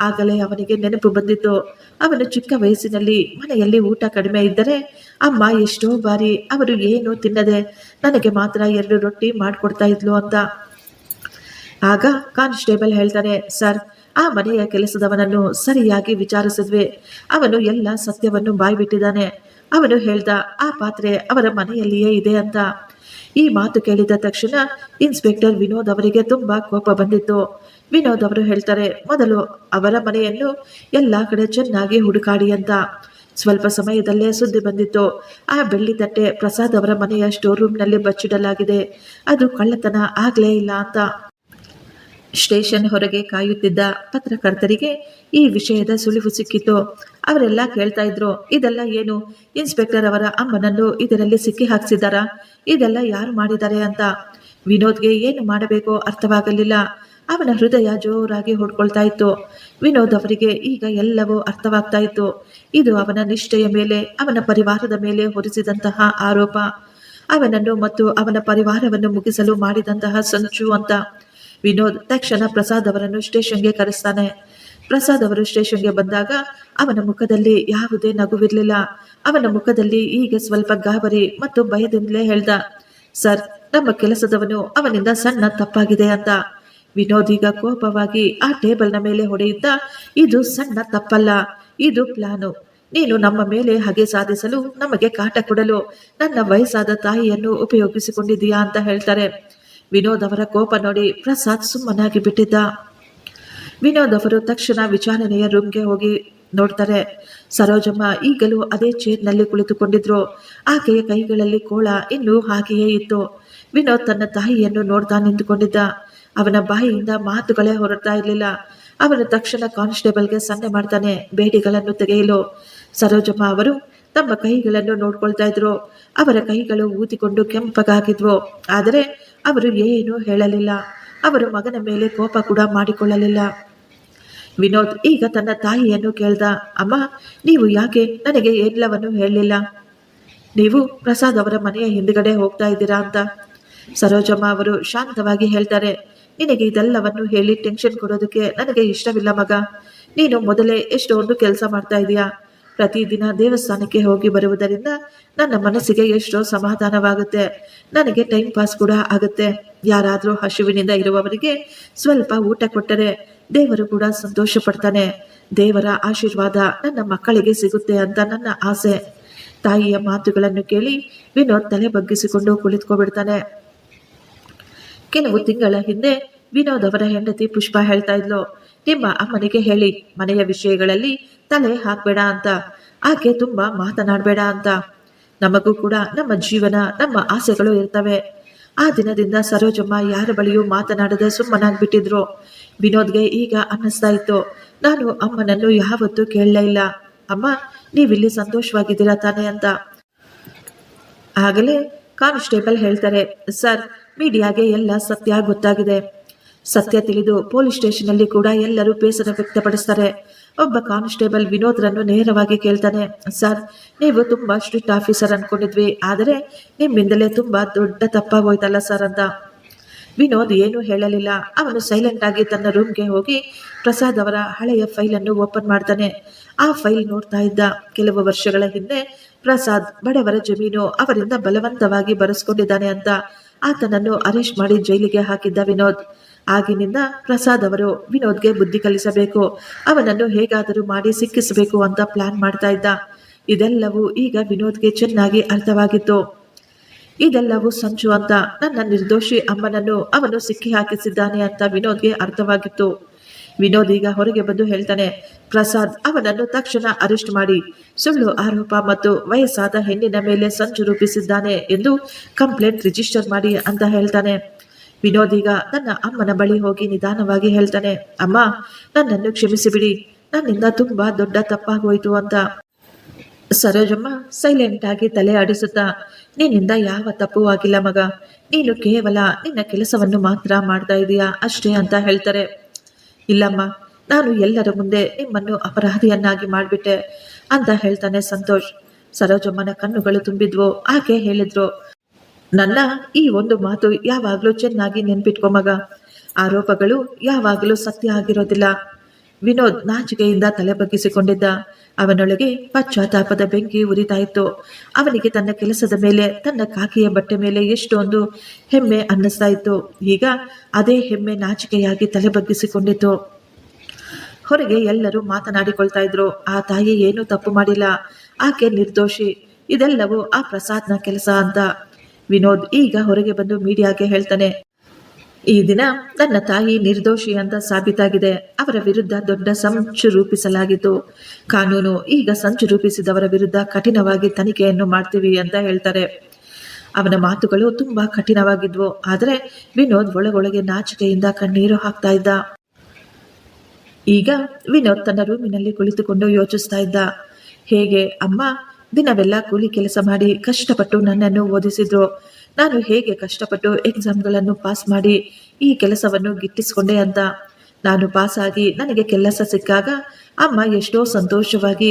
ಆಗಲೇ ಅವನಿಗೆ ನೆನಪು ಬಂದಿತ್ತು. ಅವನು ಚಿಕ್ಕ ವಯಸ್ಸಿನಲ್ಲಿ ಮನೆಯಲ್ಲಿ ಊಟ ಕಡಿಮೆ ಇದ್ದರೆ ಅಮ್ಮ ಎಷ್ಟೋ ಬಾರಿ ಅವರು ಏನು ತಿನ್ನದೆ ನನಗೆ ಮಾತ್ರ 2 ರೊಟ್ಟಿ ಮಾಡಿಕೊಡ್ತಾ ಇದ್ಲು ಅಂತ. ಆಗ ಕಾನ್ಸ್ಟೇಬಲ್ ಹೇಳ್ತಾನೆ, ಸರ್, ಆ ಮನೆಯ ಕೆಲಸದವನನ್ನು ಸರಿಯಾಗಿ ವಿಚಾರಿಸಿದ್ವಿ. ಅವನು ಎಲ್ಲ ಸತ್ಯವನ್ನು ಬಾಯ್ಬಿಟ್ಟಿದ್ದಾನೆ. ಅವನು ಹೇಳ್ದ ಆ ಪಾತ್ರೆ ಅವರ ಮನೆಯಲ್ಲಿಯೇ ಇದೆ ಅಂತ. ಈ ಮಾತು ಕೇಳಿದ ತಕ್ಷಣ ಇನ್ಸ್ಪೆಕ್ಟರ್ ವಿನೋದ್ ಅವರಿಗೆ ತುಂಬಾ ಕೋಪ ಬಂದಿತ್ತು. ವಿನೋದ್ ಅವರು ಹೇಳ್ತಾರೆ, ಮೊದಲು ಅವರ ಮನೆಯನ್ನು ಎಲ್ಲ ಕಡೆ ಚೆನ್ನಾಗಿ ಹುಡುಕಾಡಿ ಅಂತ. ಸ್ವಲ್ಪ ಸಮಯದಲ್ಲೇ ಸುದ್ದಿ ಬಂದಿತ್ತು, ಆ ಬೆಳ್ಳಿ ತಟ್ಟೆ ಪ್ರಸಾದ್ ಅವರ ಮನೆಯ ಸ್ಟೋರ್ ರೂಮ್ನಲ್ಲಿ ಬಚ್ಚಿಡಲಾಗಿದೆ. ಅದು ಕಳ್ಳತನ ಆಗ್ಲೇ ಇಲ್ಲ ಅಂತ. ಸ್ಟೇಷನ್ ಹೊರಗೆ ಕಾಯುತ್ತಿದ್ದ ಪತ್ರಕರ್ತರಿಗೆ ಈ ವಿಷಯದ ಸುಳಿವು ಸಿಕ್ಕಿತು. ಅವರೆಲ್ಲ ಕೇಳ್ತಾ ಇದ್ರು, ಇದೆಲ್ಲ ಏನು? ಇನ್ಸ್ಪೆಕ್ಟರ್ ಅವರ ಅಮ್ಮನನ್ನು ಇದರಲ್ಲಿ ಸಿಕ್ಕಿ ಹಾಕ್ಸಿದಾರಾ? ಇದೆಲ್ಲ ಯಾರು ಮಾಡಿದ್ದಾರೆ ಅಂತ. ವಿನೋದ್ಗೆ ಏನು ಮಾಡಬೇಕೋ ಅರ್ಥವಾಗಲಿಲ್ಲ. ಅವನ ಹೃದಯ ಜೋರಾಗಿ ಹೊಡ್ಕೊಳ್ತಾ ಇತ್ತು. ವಿನೋದ್ ಅವರಿಗೆ ಈಗ ಎಲ್ಲವೂ ಅರ್ಥವಾಗ್ತಾ ಇತ್ತು. ಇದು ಅವನ ನಿಷ್ಠೆಯ ಮೇಲೆ, ಅವನ ಪರಿವಾರದ ಮೇಲೆ ಹೊರಿಸಿದಂತಹ ಆರೋಪ, ಅವನನ್ನು ಮತ್ತು ಅವನ ಪರಿವಾರವನ್ನು ಮುಗಿಸಲು ಮಾಡಿದಂತಹ ಸಂಚು ಅಂತ. ವಿನೋದ್ ತಕ್ಷಣ ಪ್ರಸಾದ್ ಅವರನ್ನು ಸ್ಟೇಷನ್ಗೆ ಕರೆಸ್ತಾನೆ. ಪ್ರಸಾದ್ ಅವರು ಸ್ಟೇಷನ್ಗೆ ಬಂದಾಗ ಅವನ ಮುಖದಲ್ಲಿ ಯಾವುದೇ ನಗುವಿರಲಿಲ್ಲ. ಅವನ ಮುಖದಲ್ಲಿ ಈಗ ಸ್ವಲ್ಪ ಗಾಬರಿ ಮತ್ತು ಭಯದಿಂದಲೇ ಹೇಳ್ದ, ಸರ್, ನಮ್ಮ ಕೆಲಸದವನು ಅವನಿಂದ ಸಣ್ಣ ತಪ್ಪಾಗಿದೆ ಅಂತ. ವಿನೋದ್ ಈಗ ಕೋಪವಾಗಿ ಆ ಟೇಬಲ್ನ ಮೇಲೆ ಹೊಡೆಯುತ್ತಾ, ಇದು ಸಣ್ಣ ತಪ್ಪಲ್ಲ, ಇದು ಪ್ಲಾನು. ನೀನು ನಮ್ಮ ಮೇಲೆ ಹಗೆ ಸಾಧಿಸಲು, ನಮಗೆ ಕಾಟ ಕೊಡಲು ನನ್ನ ವಯಸ್ಸಾದ ತಾಯಿಯನ್ನು ಉಪಯೋಗಿಸಿಕೊಂಡಿದೀಯಾ ಅಂತ ಹೇಳ್ತಾರೆ. ವಿನೋದ್ ಅವರ ಕೋಪ ನೋಡಿ ಪ್ರಸಾದ್ ಸುಮ್ಮನಾಗಿ ಬಿಟ್ಟಿದ್ದ. ವಿನೋದ್ ಅವರು ತಕ್ಷಣ ವಿಚಾರಣೆಯ ರೂಮ್ಗೆ ಹೋಗಿ ನೋಡ್ತಾರೆ. ಸರೋಜಮ್ಮ ಈಗಲೂ ಅದೇ ಚೇರ್ನಲ್ಲಿ ಕುಳಿತುಕೊಂಡಿದ್ರು. ಆಕೆಯ ಕೈಗಳಲ್ಲಿ ಕೋಳ ಇನ್ನೂ ಹಾಗೆಯೇ ಇತ್ತು. ವಿನೋದ್ ತನ್ನ ತಾಯಿಯನ್ನು ನೋಡ್ತಾ ನಿಂತುಕೊಂಡಿದ್ದ. ಅವನ ಬಾಯಿಯಿಂದ ಮಾತುಗಳೇ ಹೊರಡ್ತಾ ಇರಲಿಲ್ಲ. ಅವನು ತಕ್ಷಣ ಕಾನ್ಸ್ಟೇಬಲ್ಗೆ ಸನ್ನೆ ಮಾಡ್ತಾನೆ ಬೇಡಿಗಳನ್ನು ತೆಗೆಯಲು. ಸರೋಜಮ್ಮ ಅವರು ತಮ್ಮ ಕೈಗಳನ್ನು ನೋಡ್ಕೊಳ್ತಾ ಇದ್ರು. ಅವರ ಕೈಗಳು ಊದಿಕೊಂಡು ಕೆಂಪಗಾಗಿದ್ವು. ಆದರೆ ಅವರು ಏನೂ ಹೇಳಲಿಲ್ಲ. ಅವರು ಮಗನ ಮೇಲೆ ಕೋಪ ಕೂಡ ಮಾಡಿಕೊಳ್ಳಲಿಲ್ಲ. ವಿನೋದ್ ಈಗ ತನ್ನ ತಾಯಿಯನ್ನು ಕೇಳ್ದ, ಅಮ್ಮ, ನೀವು ಯಾಕೆ ನನಗೆ ಎಲ್ಲವನ್ನು ಹೇಳಲಿಲ್ಲ? ನೀವು ಪ್ರಸಾದ್ ಅವರ ಮನೆಯ ಹಿಂದುಗಡೆ ಹೋಗ್ತಾ ಇದ್ದೀರಾ ಅಂತ. ಸರೋಜಮ್ಮ ಅವರು ಶಾಂತವಾಗಿ ಹೇಳ್ತಾರೆ, ನಿನಗೆ ಇದೆಲ್ಲವನ್ನು ಹೇಳಿ ಟೆನ್ಷನ್ ಕೊಡೋದಕ್ಕೆ ನನಗೆ ಇಷ್ಟವಿಲ್ಲ ಮಗ. ನೀನು ಮೊದಲೇ ಎಷ್ಟೊಂದು ಕೆಲಸ ಮಾಡ್ತಾ ಇದೀಯಾ. ಪ್ರತಿದಿನ ದೇವಸ್ಥಾನಕ್ಕೆ ಹೋಗಿ ಬರುವುದರಿಂದ ನನ್ನ ಮನಸ್ಸಿಗೆ ಎಷ್ಟೋ ಸಮಾಧಾನವಾಗುತ್ತೆ. ನನಗೆ ಟೈಮ್ ಪಾಸ್ ಕೂಡ ಆಗುತ್ತೆ. ಯಾರಾದರೂ ಹಸಿವಿನಿಂದ ಇರುವವರಿಗೆ ಸ್ವಲ್ಪ ಊಟ ಕೊಟ್ಟರೆ ದೇವರು ಕೂಡ ಸಂತೋಷ ಪಡ್ತಾನೆ. ದೇವರ ಆಶೀರ್ವಾದ ನನ್ನ ಮಕ್ಕಳಿಗೆ ಸಿಗುತ್ತೆ ಅಂತ ನನ್ನ ಆಸೆ. ತಾಯಿಯ ಮಾತುಗಳನ್ನು ಕೇಳಿ ವಿನೋದ್ ತಲೆ ಬಗ್ಗಿಸಿಕೊಂಡು ಕುಳಿತುಕೊಬಿಡ್ತಾನೆ. ಕೆಲವು ತಿಂಗಳ ಹಿಂದೆ ವಿನೋದ್ ಅವರ ಹೆಂಡತಿ ಪುಷ್ಪ ಹೇಳ್ತಾ ಇದ್ಲು, ನಿಮ್ಮ ಅಮ್ಮನಿಗೆ ಹೇಳಿ ಮನೆಯ ವಿಷಯಗಳಲ್ಲಿ ತಲೆ ಹಾಕ್ಬೇಡ ಅಂತ, ಆಕೆ ತುಂಬಾ ಮಾತನಾಡಬೇಡ ಅಂತ. ನಮಗೂ ಕೂಡ ನಮ್ಮ ಜೀವನ, ನಮ್ಮ ಆಸೆಗಳು ಇರ್ತವೆ. ಆ ದಿನದಿಂದ ಸರೋಜಮ್ಮ ಯಾರ ಬಳಿಯೂ ಮಾತನಾಡದೆ ಸುಮ್ಮನಾಗ್ಬಿಟ್ಟಿದ್ರು. ವಿನೋದ್ಗೆ ಈಗ ಅನ್ನಿಸ್ತಾ ಇತ್ತು, ನಾನು ಅಮ್ಮನನ್ನು ಯಾವತ್ತೂ ಕೇಳಲೇ ಇಲ್ಲ. ಅಮ್ಮ, ನೀವಿಲ್ಲಿ ಸಂತೋಷವಾಗಿದ್ದೀರಾ ತಾನೆ ಅಂತ. ಆಗಲೇ ಕಾನ್ಸ್ಟೇಬಲ್ ಹೇಳ್ತಾರೆ, ಸರ್, ಮೀಡಿಯಾಗೆ ಎಲ್ಲ ಸತ್ಯ ಗೊತ್ತಾಗಿದೆ. ಸತ್ಯ ತಿಳಿದು ಪೊಲೀಸ್ ಸ್ಟೇಷನ್ನಲ್ಲಿ ಕೂಡ ಎಲ್ಲರೂ ಬೇಸರ ವ್ಯಕ್ತಪಡಿಸ್ತಾರೆ. ಒಬ್ಬ ಕಾನ್ಸ್ಟೇಬಲ್ ವಿನೋದ್ರನ್ನು ನೇರವಾಗಿ ಕೇಳ್ತಾನೆ, ಸರ್, ನೀವು ತುಂಬಾ ಸ್ಟ್ರಿಕ್ಟ್ ಆಫೀಸರ್ ಅನ್ಕೊಂಡಿದ್ವಿ, ಆದರೆ ನಿಮ್ಮಿಂದಲೇ ತುಂಬಾ ದೊಡ್ಡ ತಪ್ಪಾಗೋಯ್ತಲ್ಲ ಸರ್ ಅಂತ. ವಿನೋದ್ ಏನೂ ಹೇಳಲಿಲ್ಲ. ಅವನು ಸೈಲೆಂಟ್ ಆಗಿ ತನ್ನ ರೂಮ್ಗೆ ಹೋಗಿ ಪ್ರಸಾದ್ ಅವರ ಹಳೆಯ ಫೈಲನ್ನು ಓಪನ್ ಮಾಡ್ತಾನೆ. ಆ ಫೈಲ್ ನೋಡ್ತಾ ಇದ್ದ. ಕೆಲವು ವರ್ಷಗಳ ಹಿಂದೆ ಪ್ರಸಾದ್ ಬಡವರ ಜಮೀನು ಅವರಿಂದ ಬಲವಂತವಾಗಿ ಬರೆಸ್ಕೊಂಡಿದ್ದಾನೆ ಅಂತ ಆತನನ್ನು ಅರೆಸ್ಟ್ ಮಾಡಿ ಜೈಲಿಗೆ ಹಾಕಿದ್ದ ವಿನೋದ್. ಆಗಿನಿಂದ ಪ್ರಸಾದ್ ಅವರು ವಿನೋದ್ಗೆ ಬುದ್ಧಿ ಕಲಿಸಬೇಕು, ಅವನನ್ನು ಹೇಗಾದರೂ ಮಾಡಿ ಸಿಕ್ಕಿಸಬೇಕು ಅಂತ ಪ್ಲಾನ್ ಮಾಡ್ತಾ ಇದ್ದ. ಇದೆಲ್ಲವೂ ಈಗ ವಿನೋದ್ಗೆ ಚೆನ್ನಾಗಿ ಅರ್ಥವಾಗಿತ್ತು. ಇದೆಲ್ಲವೂ ಸಂಚು ಅಂತ, ನನ್ನ ನಿರ್ದೋಷಿ ಅಮ್ಮನನ್ನು ಅವನು ಸಿಕ್ಕಿ ಹಾಕಿಸಿದ್ದಾನೆ ಅಂತ ವಿನೋದ್ಗೆ ಅರ್ಥವಾಗಿತ್ತು. ವಿನೋದ್ ಈಗ ಹೊರಗೆ ಬಂದು ಹೇಳ್ತಾನೆ, ಪ್ರಸಾದ್ ಅವನನ್ನು ತಕ್ಷಣ ಅರೆಸ್ಟ್ ಮಾಡಿ ಸುಳ್ಳು ಆರೋಪ ಮತ್ತು ವಯಸ್ಸಾದ ಹೆಣ್ಣಿನ ಮೇಲೆ ಸಂಚು ರೂಪಿಸಿದ್ದಾನೆ ಎಂದು ಕಂಪ್ಲೇಂಟ್ ರಿಜಿಸ್ಟರ್ ಮಾಡಿ ಅಂತ ಹೇಳ್ತಾನೆ. ವಿನೋದ್ ಈಗ ತನ್ನ ಅಮ್ಮನ ಬಳಿ ಹೋಗಿ ನಿಧಾನವಾಗಿ ಹೇಳ್ತಾನೆ, ಅಮ್ಮ, ನನ್ನನ್ನು ಕ್ಷಮಿಸಿಬಿಡಿ, ನನ್ನಿಂದ ತುಂಬಾ ದೊಡ್ಡ ತಪ್ಪಾಗೋಯ್ತು ಅಂತ. ಸರೋಜಮ್ಮ ಸೈಲೆಂಟ್ ಆಗಿ ತಲೆ ಆಡಿಸುತ್ತಾ, ನಿನ್ನಿಂದ ಯಾವ ತಪ್ಪು ಆಗಿಲ್ಲ ಮಗ, ನೀನು ಕೇವಲ ನಿನ್ನ ಕೆಲಸವನ್ನು ಮಾತ್ರ ಮಾಡ್ತಾ ಇದೀಯಾ ಅಷ್ಟೇ ಅಂತ ಹೇಳ್ತಾರೆ. ಇಲ್ಲಮ್ಮ, ನಾನು ಎಲ್ಲರ ಮುಂದೆ ನಿಮ್ಮನ್ನು ಅಪರಾಧಿಯನ್ನಾಗಿ ಮಾಡಿಬಿಟ್ಟೆ ಅಂತ ಹೇಳ್ತಾನೆ ಸಂತೋಷ್. ಸರೋಜಮ್ಮನ ಕಣ್ಣುಗಳು ತುಂಬಿದ್ವು. ಆಕೆ ಹೇಳಿದ್ರು, ನನ್ನ ಈ ಒಂದು ಮಾತು ಯಾವಾಗಲೂ ಚೆನ್ನಾಗಿ ನೆನ್ಪಿಟ್ಕೊ ಮಗ, ಆರೋಪಗಳು ಯಾವಾಗಲೂ ಸತ್ಯ ಆಗಿರೋದಿಲ್ಲ. ವಿನೋದ್ ನಾಚಿಕೆಯಿಂದ ತಲೆ ಬಗ್ಗಿಸಿಕೊಂಡಿದ್ದ. ಅವನೊಳಗೆ ಪಶ್ಚಾತ್ತಾಪದ ಬೆಂಕಿ ಉರಿತಾ ಇತ್ತು. ಅವನಿಗೆ ತನ್ನ ಕೆಲಸದ ಮೇಲೆ, ತನ್ನ ಕಾಕಿಯ ಬಟ್ಟೆ ಮೇಲೆ ಎಷ್ಟೊಂದು ಹೆಮ್ಮೆ ಅನ್ನಿಸ್ತಾ ಇತ್ತು. ಈಗ ಅದೇ ಹೆಮ್ಮೆ ನಾಚಿಕೆಯಾಗಿ ತಲೆ ಬಗ್ಗಿಸಿಕೊಂಡಿತ್ತು. ಹೊರಗೆ ಎಲ್ಲರೂ ಮಾತನಾಡಿಕೊಳ್ತಾ ಇದ್ರು. ಆ ತಾಯಿ ಏನೂ ತಪ್ಪು ಮಾಡಿಲ್ಲ, ಆಕೆ ನಿರ್ದೋಷಿ, ಇದೆಲ್ಲವೂ ಆ ಪ್ರಸಾದ್ನ ಕೆಲಸ ಅಂತ. ವಿನೋದ್ ಈಗ ಹೊರಗೆ ಬಂದು ಮೀಡಿಯಾಗೆ ಹೇಳ್ತಾನೆ, ಈ ದಿನ ನನ್ನ ತಾಯಿ ನಿರ್ದೋಷಿ ಅಂತ ಸಾಬೀತಾಗಿದೆ. ಅವರ ವಿರುದ್ಧ ದೊಡ್ಡ ಸಂಚು ರೂಪಿಸಲಾಗಿತ್ತು. ಕಾನೂನು ಈಗ ಸಂಚು ರೂಪಿಸಿದವರ ವಿರುದ್ಧ ಕಠಿಣವಾಗಿ ತನಿಖೆಯನ್ನು ಮಾಡ್ತೀವಿ ಅಂತ ಹೇಳ್ತಾರೆ. ಅವನ ಮಾತುಗಳು ತುಂಬಾ ಕಠಿಣವಾಗಿದ್ವು. ಆದರೆ ವಿನೋದ್ ಒಳಗೊಳಗೆ ನಾಚಿಕೆಯಿಂದ ಕಣ್ಣೀರು ಹಾಕ್ತಾ ಇದ್ದ. ಈಗ ವಿನೋದ್ ತನ್ನ ರೂಮಿನಲ್ಲಿ ಕುಳಿತುಕೊಂಡು ಯೋಚಿಸ್ತಾ ಇದ್ದ, ಹೇಗೆ ಅಮ್ಮ ದಿನವೆಲ್ಲ ಕೂಲಿ ಕೆಲಸ ಮಾಡಿ ಕಷ್ಟಪಟ್ಟು ನನ್ನನ್ನು ಓದಿಸಿದ್ರು. ನಾನು ಹೇಗೆ ಕಷ್ಟಪಟ್ಟು ಎಕ್ಸಾಮ್ಗಳನ್ನು ಪಾಸ್ ಮಾಡಿ ಈ ಕೆಲಸವನ್ನು ಗಿಟ್ಟಿಸ್ಕೊಂಡೆ ಅಂತ. ನಾನು ಪಾಸ್ ಆಗಿ ನನಗೆ ಕೆಲಸ ಸಿಕ್ಕಾಗ ಅಮ್ಮ ಎಷ್ಟೋ ಸಂತೋಷವಾಗಿ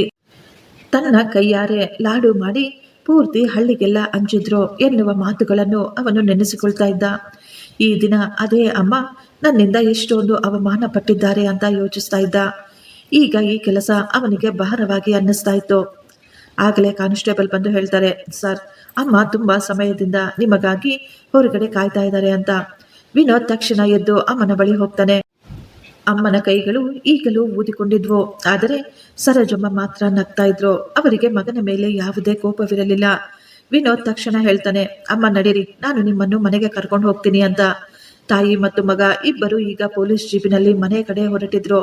ತನ್ನ ಕೈಯಾರೆ ಲಾಡು ಮಾಡಿ ಪೂರ್ತಿ ಹಳ್ಳಿಗೆಲ್ಲ ಹಂಚಿದ್ರು ಎನ್ನುವ ಮಾತುಗಳನ್ನು ಅವನು ನೆನೆಸಿಕೊಳ್ತಾ ಇದ್ದ. ಈ ದಿನ ಅದೇ ಅಮ್ಮ ನನ್ನಿಂದ ಎಷ್ಟೊಂದು ಅವಮಾನ ಪಟ್ಟಿದ್ದಾರೆ ಅಂತ ಯೋಚಿಸ್ತಾ ಇದ್ದ. ಈಗ ಈ ಕೆಲಸ ಅವನಿಗೆ ಭಾರವಾಗಿ ಅನ್ನಿಸ್ತಾ ಇತ್ತು. ಆಗಲೇ ಕಾನ್ಸ್ಟೇಬಲ್ ಬಂದು ಹೇಳ್ತಾರೆ, ಸರ್, ಅಮ್ಮ ತುಂಬಾ ಸಮಯದಿಂದ ನಿಮಗಾಗಿ ಹೊರಗಡೆ ಕಾಯ್ತಾ ಇದ್ದಾರೆ ಅಂತ. ವಿನೋದ್ ತಕ್ಷಣ ಎದ್ದು ಅಮ್ಮನ ಬಳಿ ಹೋಗ್ತಾನೆ. ಅಮ್ಮನ ಕೈಗಳು ಈಗಲೂ ಊದಿಕೊಂಡಿದ್ವು. ಆದರೆ ಸರೋಜಮ್ಮ ಮಾತ್ರ ನಗ್ತಾ ಇದ್ರು. ಅವರಿಗೆ ಮಗನ ಮೇಲೆ ಯಾವುದೇ ಕೋಪವಿರಲಿಲ್ಲ. ವಿನೋದ್ ತಕ್ಷಣ ಹೇಳ್ತಾನೆ, ಅಮ್ಮ ನಡೀರಿ, ನಾನು ನಿಮ್ಮನ್ನು ಮನೆಗೆ ಕರ್ಕೊಂಡು ಹೋಗ್ತೀನಿ ಅಂತ. ತಾಯಿ ಮತ್ತು ಮಗ ಇಬ್ಬರು ಈಗ ಪೊಲೀಸ್ ಜೀಪಿನಲ್ಲಿ ಮನೆ ಕಡೆ ಹೊರಟಿದ್ರು.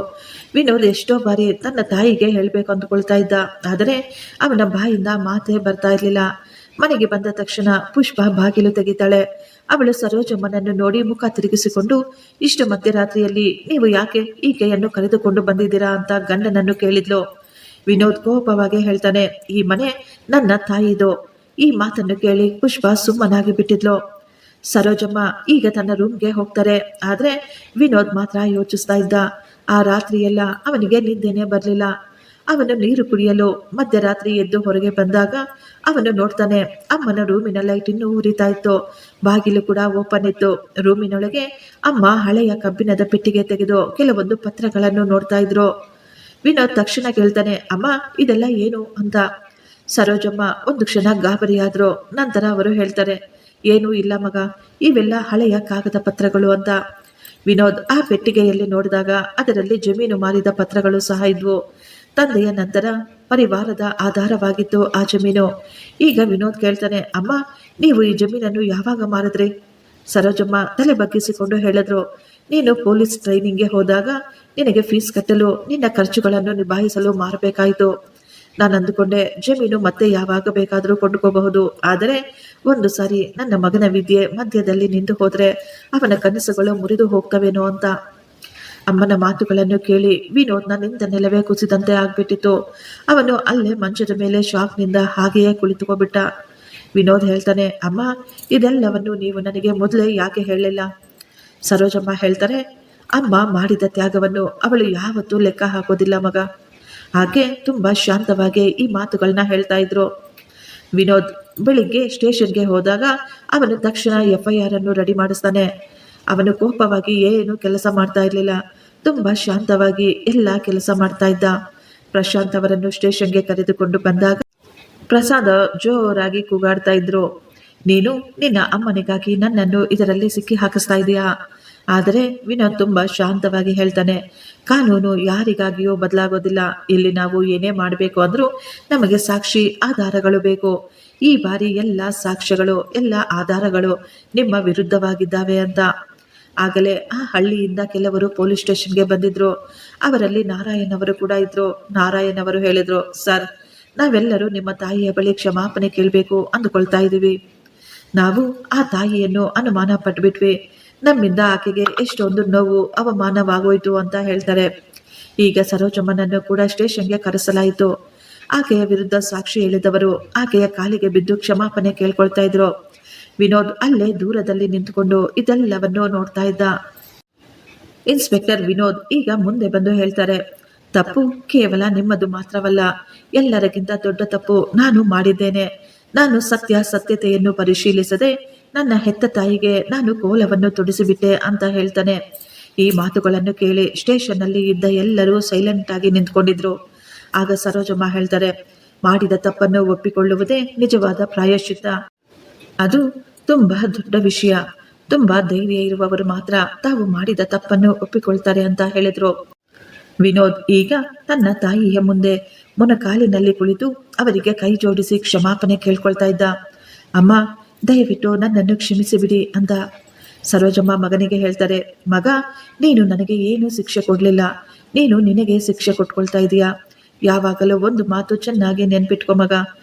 ವಿನೋದ್ ಎಷ್ಟೋ ಬಾರಿ ತನ್ನ ತಾಯಿಗೆ ಹೇಳಬೇಕು ಅಂದುಕೊಳ್ತಾ ಇದ್ದ. ಆದರೆ ಅವನ ಬಾಯಿಂದ ಮಾತೇ ಬರ್ತಾ ಇರಲಿಲ್ಲ. ಮನೆಗೆ ಬಂದ ತಕ್ಷಣ ಪುಷ್ಪ ಬಾಗಿಲು ತೆಗಿತಾಳೆ. ಅವಳು ಸರೋಜಮ್ಮನನ್ನು ನೋಡಿ ಮುಖ ತಿರುಗಿಸಿಕೊಂಡು, ಇಷ್ಟು ಮಧ್ಯರಾತ್ರಿಯಲ್ಲಿ ನೀವು ಯಾಕೆ ಈಕೆಯನ್ನು ಕರೆದುಕೊಂಡು ಬಂದಿದ್ದೀರಾ ಅಂತ ಗಂಡನನ್ನು ಕೇಳಿದ್ಲು. ವಿನೋದ್ ಕೋಪವಾಗಿ ಹೇಳ್ತಾನೆ, ಈ ಮನೆ ನನ್ನ ತಾಯಿದು. ಈ ಮಾತನ್ನು ಕೇಳಿ ಪುಷ್ಪ ಸುಮ್ಮನಾಗಿ ಬಿಟ್ಟಿದ್ಲು. ಸರೋಜಮ್ಮ ಈಗ ತನ್ನ ರೂಮ್ಗೆ ಹೋಗ್ತಾರೆ. ಆದರೆ ವಿನೋದ್ ಮಾತ್ರ ಯೋಚಿಸ್ತಾ ಇದ್ದ. ಆ ರಾತ್ರಿಯೆಲ್ಲ ಅವನಿಗೆ ನಿದ್ದೆನೇ ಬರಲಿಲ್ಲ. ಅವನು ನೀರು ಕುಡಿಯಲು ಮಧ್ಯರಾತ್ರಿ ಎದ್ದು ಹೊರಗೆ ಬಂದಾಗ ಅವನು ನೋಡ್ತಾನೆ, ಅಮ್ಮನ ರೂಮಿನ ಲೈಟ್ ಇನ್ನೂ ಉರಿತಾ ಇತ್ತು. ಬಾಗಿಲು ಕೂಡ ಓಪನ್ ಇತ್ತು. ರೂಮಿನೊಳಗೆ ಅಮ್ಮ ಹಳೆಯ ಕಬ್ಬಿಣದ ಪೆಟ್ಟಿಗೆ ತೆಗೆದು ಕೆಲವೊಂದು ಪತ್ರಗಳನ್ನು ನೋಡ್ತಾ ಇದ್ರು. ವಿನೋದ್ ತಕ್ಷಣ ಕೇಳ್ತಾನೆ, ಅಮ್ಮ ಇದೆಲ್ಲ ಏನು ಅಂತ. ಸರೋಜಮ್ಮ ಒಂದು ಕ್ಷಣ ಗಾಬರಿಯಾದ್ರು. ನಂತರ ಅವರು ಹೇಳ್ತಾರೆ, ಏನೂ ಇಲ್ಲ ಮಗ, ಇವೆಲ್ಲ ಹಳೆಯ ಕಾಗದ ಪತ್ರಗಳು ಅಂತ. ವಿನೋದ್ ಆ ಪೆಟ್ಟಿಗೆಯಲ್ಲಿ ನೋಡಿದಾಗ ಅದರಲ್ಲಿ ಜಮೀನು ಮಾರಿದ ಪತ್ರಗಳು ಸಹ ಇದ್ವು. ತಂದೆಯ ನಂತರ ಪರಿವಾರದ ಆಧಾರವಾಗಿತ್ತು ಆ ಜಮೀನು. ಈಗ ವಿನೋದ್ ಕೇಳ್ತಾನೆ, ಅಮ್ಮ ನೀವು ಈ ಜಮೀನನ್ನು ಯಾವಾಗ ಮಾರಿದ್ರಿ? ಸರೋಜಮ್ಮ ತಲೆ ಬಗ್ಗಿಸಿಕೊಂಡು ಹೇಳಿದ್ರು, ನೀನು ಪೊಲೀಸ್ ಟ್ರೈನಿಂಗ್ಗೆ ಹೋದಾಗ ನಿನಗೆ ಫೀಸ್ ಕಟ್ಟಲು ನಿನ್ನ ಖರ್ಚುಗಳನ್ನು ನಿಭಾಯಿಸಲು ಮಾರಬೇಕಾಯಿತು. ನಾನು ಅಂದುಕೊಂಡೆ ಜಮೀನು ಮತ್ತೆ ಯಾವಾಗ ಬೇಕಾದರೂ ಕೊಂಡುಕೋಬಹುದು. ಆದರೆ ಒಂದು ಸಾರಿ ನನ್ನ ಮಗನ ವಿದ್ಯೆ ಮಧ್ಯದಲ್ಲಿ ನಿಂತು ಹೋದರೆ ಅವನ ಕನಸುಗಳು ಮುರಿದು ಹೋಗ್ತವೇನೋ ಅಂತ. ಅಮ್ಮನ ಮಾತುಗಳನ್ನು ಕೇಳಿ ವಿನೋದ್ನ ನಿಂತ ನೆಲವೇ ಕುಸಿದಂತೆ ಆಗ್ಬಿಟ್ಟಿತ್ತು. ಅವನು ಅಲ್ಲೇ ಮಂಚದ ಮೇಲೆ ಶಾಕ್ನಿಂದ ಹಾಗೆಯೇ ಕುಳಿತುಕೊಬಿಟ್ಟ. ವಿನೋದ್ ಹೇಳ್ತಾನೆ, ಅಮ್ಮ ಇದೆಲ್ಲವನ್ನು ನೀವು ನನಗೆ ಮೊದಲೇ ಯಾಕೆ ಹೇಳಲಿಲ್ಲ? ಸರೋಜಮ್ಮ ಹೇಳ್ತಾರೆ, ಅಮ್ಮ ಮಾಡಿದ ತ್ಯಾಗವನ್ನು ಅವಳು ಯಾವತ್ತೂ ಲೆಕ್ಕ ಹಾಕೋದಿಲ್ಲ ಮಗ. ಹಾಗೆ ತುಂಬ ಶಾಂತವಾಗಿ ಈ ಮಾತುಗಳನ್ನ ಹೇಳ್ತಾ ಇದ್ರು. ವಿನೋದ್ ಬೆಳಿಗ್ಗೆ ಸ್ಟೇಷನ್ಗೆ ಹೋದಾಗ ಅವನು ತಕ್ಷಣ FIR ಅನ್ನು ರೆಡಿ ಮಾಡಿಸ್ತಾನೆ. ಅವನು ಕೋಪವಾಗಿ ಏನು ಕೆಲಸ ಮಾಡ್ತಾ ಇರಲಿಲ್ಲ. ತುಂಬ ಶಾಂತವಾಗಿ ಎಲ್ಲ ಕೆಲಸ ಮಾಡ್ತಾ ಇದ್ದ. ಪ್ರಶಾಂತ್ ಅವರನ್ನು ಸ್ಟೇಷನ್ಗೆ ಕರೆದುಕೊಂಡು ಬಂದಾಗ ಪ್ರಸಾದ್ ಜೋರಾಗಿ ಕೂಗಾಡ್ತಾ ಇದ್ರು, ನೀನು ನಿನ್ನ ಅಮ್ಮನಿಗಾಗಿ ನನ್ನನ್ನು ಇದರಲ್ಲಿ ಸಿಕ್ಕಿ ಹಾಕಿಸ್ತಾ ಇದೆಯಾ? ಆದರೆ ವಿನೋದ್ ತುಂಬ ಶಾಂತವಾಗಿ ಹೇಳ್ತಾನೆ, ಕಾನೂನು ಯಾರಿಗಾಗಿಯೂ ಬದಲಾಗೋದಿಲ್ಲ. ಇಲ್ಲಿ ನಾವು ಏನೇ ಮಾಡಬೇಕು ಅಂದರೂ ನಮಗೆ ಸಾಕ್ಷಿ ಆಧಾರಗಳು ಬೇಕು. ಈ ಬಾರಿ ಎಲ್ಲ ಸಾಕ್ಷ್ಯಗಳು ಎಲ್ಲ ಆಧಾರಗಳು ನಿಮ್ಮ ವಿರುದ್ಧವಾಗಿದ್ದಾವೆ ಅಂತ. ಆಗಲೇ ಆ ಹಳ್ಳಿಯಿಂದ ಕೆಲವರು ಪೊಲೀಸ್ ಸ್ಟೇಷನ್ಗೆ ಬಂದಿದ್ರು. ಅವರಲ್ಲಿ ನಾರಾಯಣ್ ಅವರು ಕೂಡ ಇದ್ರು. ನಾರಾಯಣ್ ಅವರು ಹೇಳಿದ್ರು, ಸರ್, ನಾವೆಲ್ಲರೂ ನಿಮ್ಮ ತಾಯಿಯ ಬಳಿ ಕ್ಷಮಾಪಣೆ ಕೇಳಬೇಕು ಅಂದುಕೊಳ್ತಾ ಇದ್ದೀವಿ. ನಾವು ಆ ತಾಯಿಯನ್ನು ಅನುಮಾನ ಪಟ್ಬಿಟ್ವಿ. ನಮ್ಮಿಂದ ಆಕೆಗೆ ಎಷ್ಟೊಂದು ನೋವು ಅವಮಾನವಾಗೋಯ್ತು ಅಂತ ಹೇಳ್ತಾರೆ. ಈಗ ಸರೋಜಮ್ಮನನ್ನು ಕೂಡ ಸ್ಟೇಷನ್ಗೆ ಕರೆಸಲಾಯಿತು. ಆಕೆಯ ವಿರುದ್ಧ ಸಾಕ್ಷಿ ಹೇಳಿದವರು ಆಕೆಯ ಕಾಲಿಗೆ ಬಿದ್ದು ಕ್ಷಮಾಪಣೆ ಕೇಳ್ಕೊಳ್ತಾ ಇದ್ರು. ವಿನೋದ್ ಅಲ್ಲೇ ದೂರದಲ್ಲಿ ನಿಂತುಕೊಂಡು ಇದೆಲ್ಲವನ್ನು ನೋಡ್ತಾ ಇದ್ದ. ಇನ್ಸ್ಪೆಕ್ಟರ್ ವಿನೋದ್ ಈಗ ಮುಂದೆ ಬಂದು ಹೇಳ್ತಾರೆ, ತಪ್ಪು ಕೇವಲ ನಿಮ್ಮದು ಮಾತ್ರವಲ್ಲ, ಎಲ್ಲರಿಗಿಂತ ದೊಡ್ಡ ತಪ್ಪು ನಾನು ಮಾಡಿದ್ದೇನೆ. ನಾನು ಸತ್ಯತೆಯನ್ನು ಪರಿಶೀಲಿಸದೆ ನನ್ನ ಹೆತ್ತ ತಾಯಿಗೆ ನಾನು ಕೋಲವನ್ನು ತೊಡಿಸಿಬಿಟ್ಟೆ ಅಂತ ಹೇಳ್ತಾನೆ. ಈ ಮಾತುಗಳನ್ನು ಕೇಳಿ ಸ್ಟೇಷನ್ನಲ್ಲಿ ಇದ್ದ ಎಲ್ಲರೂ ಸೈಲೆಂಟ್ ಆಗಿ ನಿಂತ್ಕೊಂಡಿದ್ರು. ಆಗ ಸರೋಜಮ್ಮ ಹೇಳ್ತಾರೆ, ಮಾಡಿದ ತಪ್ಪನ್ನು ಒಪ್ಪಿಕೊಳ್ಳುವುದೇ ನಿಜವಾದ ಪ್ರಾಯಶ್ಚಿತ್ತ. ಅದು ತುಂಬ ದೊಡ್ಡ ವಿಷಯ. ತುಂಬ ಧೈರ್ಯ ಇರುವವರು ಮಾತ್ರ ತಾವು ಮಾಡಿದ ತಪ್ಪನ್ನು ಒಪ್ಪಿಕೊಳ್ತಾರೆ ಅಂತ ಹೇಳಿದ್ರು. ವಿನೋದ್ ಈಗ ತನ್ನ ತಾಯಿಯ ಮುಂದೆ ಮೊಣಕಾಲಿನಲ್ಲಿ ಕುಳಿತು ಅವರಿಗೆ ಕೈ ಜೋಡಿಸಿ ಕ್ಷಮಾಪಣೆ ಕೇಳ್ಕೊಳ್ತಾ ಇದ್ದ. ಅಮ್ಮ, ದಯವಿಟ್ಟು ನನ್ನನ್ನು ಕ್ಷಮಿಸಿಬಿಡಿ ಅಂತ. ಸರೋಜಮ್ಮ ಮಗನಿಗೆ ಹೇಳ್ತಾರೆ, ಮಗ, ನೀನು ನನಗೆ ಏನೂ ಶಿಕ್ಷೆ ಕೊಡಲಿಲ್ಲ. ನೀನು ನಿನಗೆ ಶಿಕ್ಷೆ ಕೊಟ್ಕೊಳ್ತಾ ಇದೀಯಾ. ಯಾವಾಗಲೂ ಒಂದು ಮಾತು ಚೆನ್ನಾಗಿ ನೆನ್ಪಿಟ್ಕೊ ಮಗ,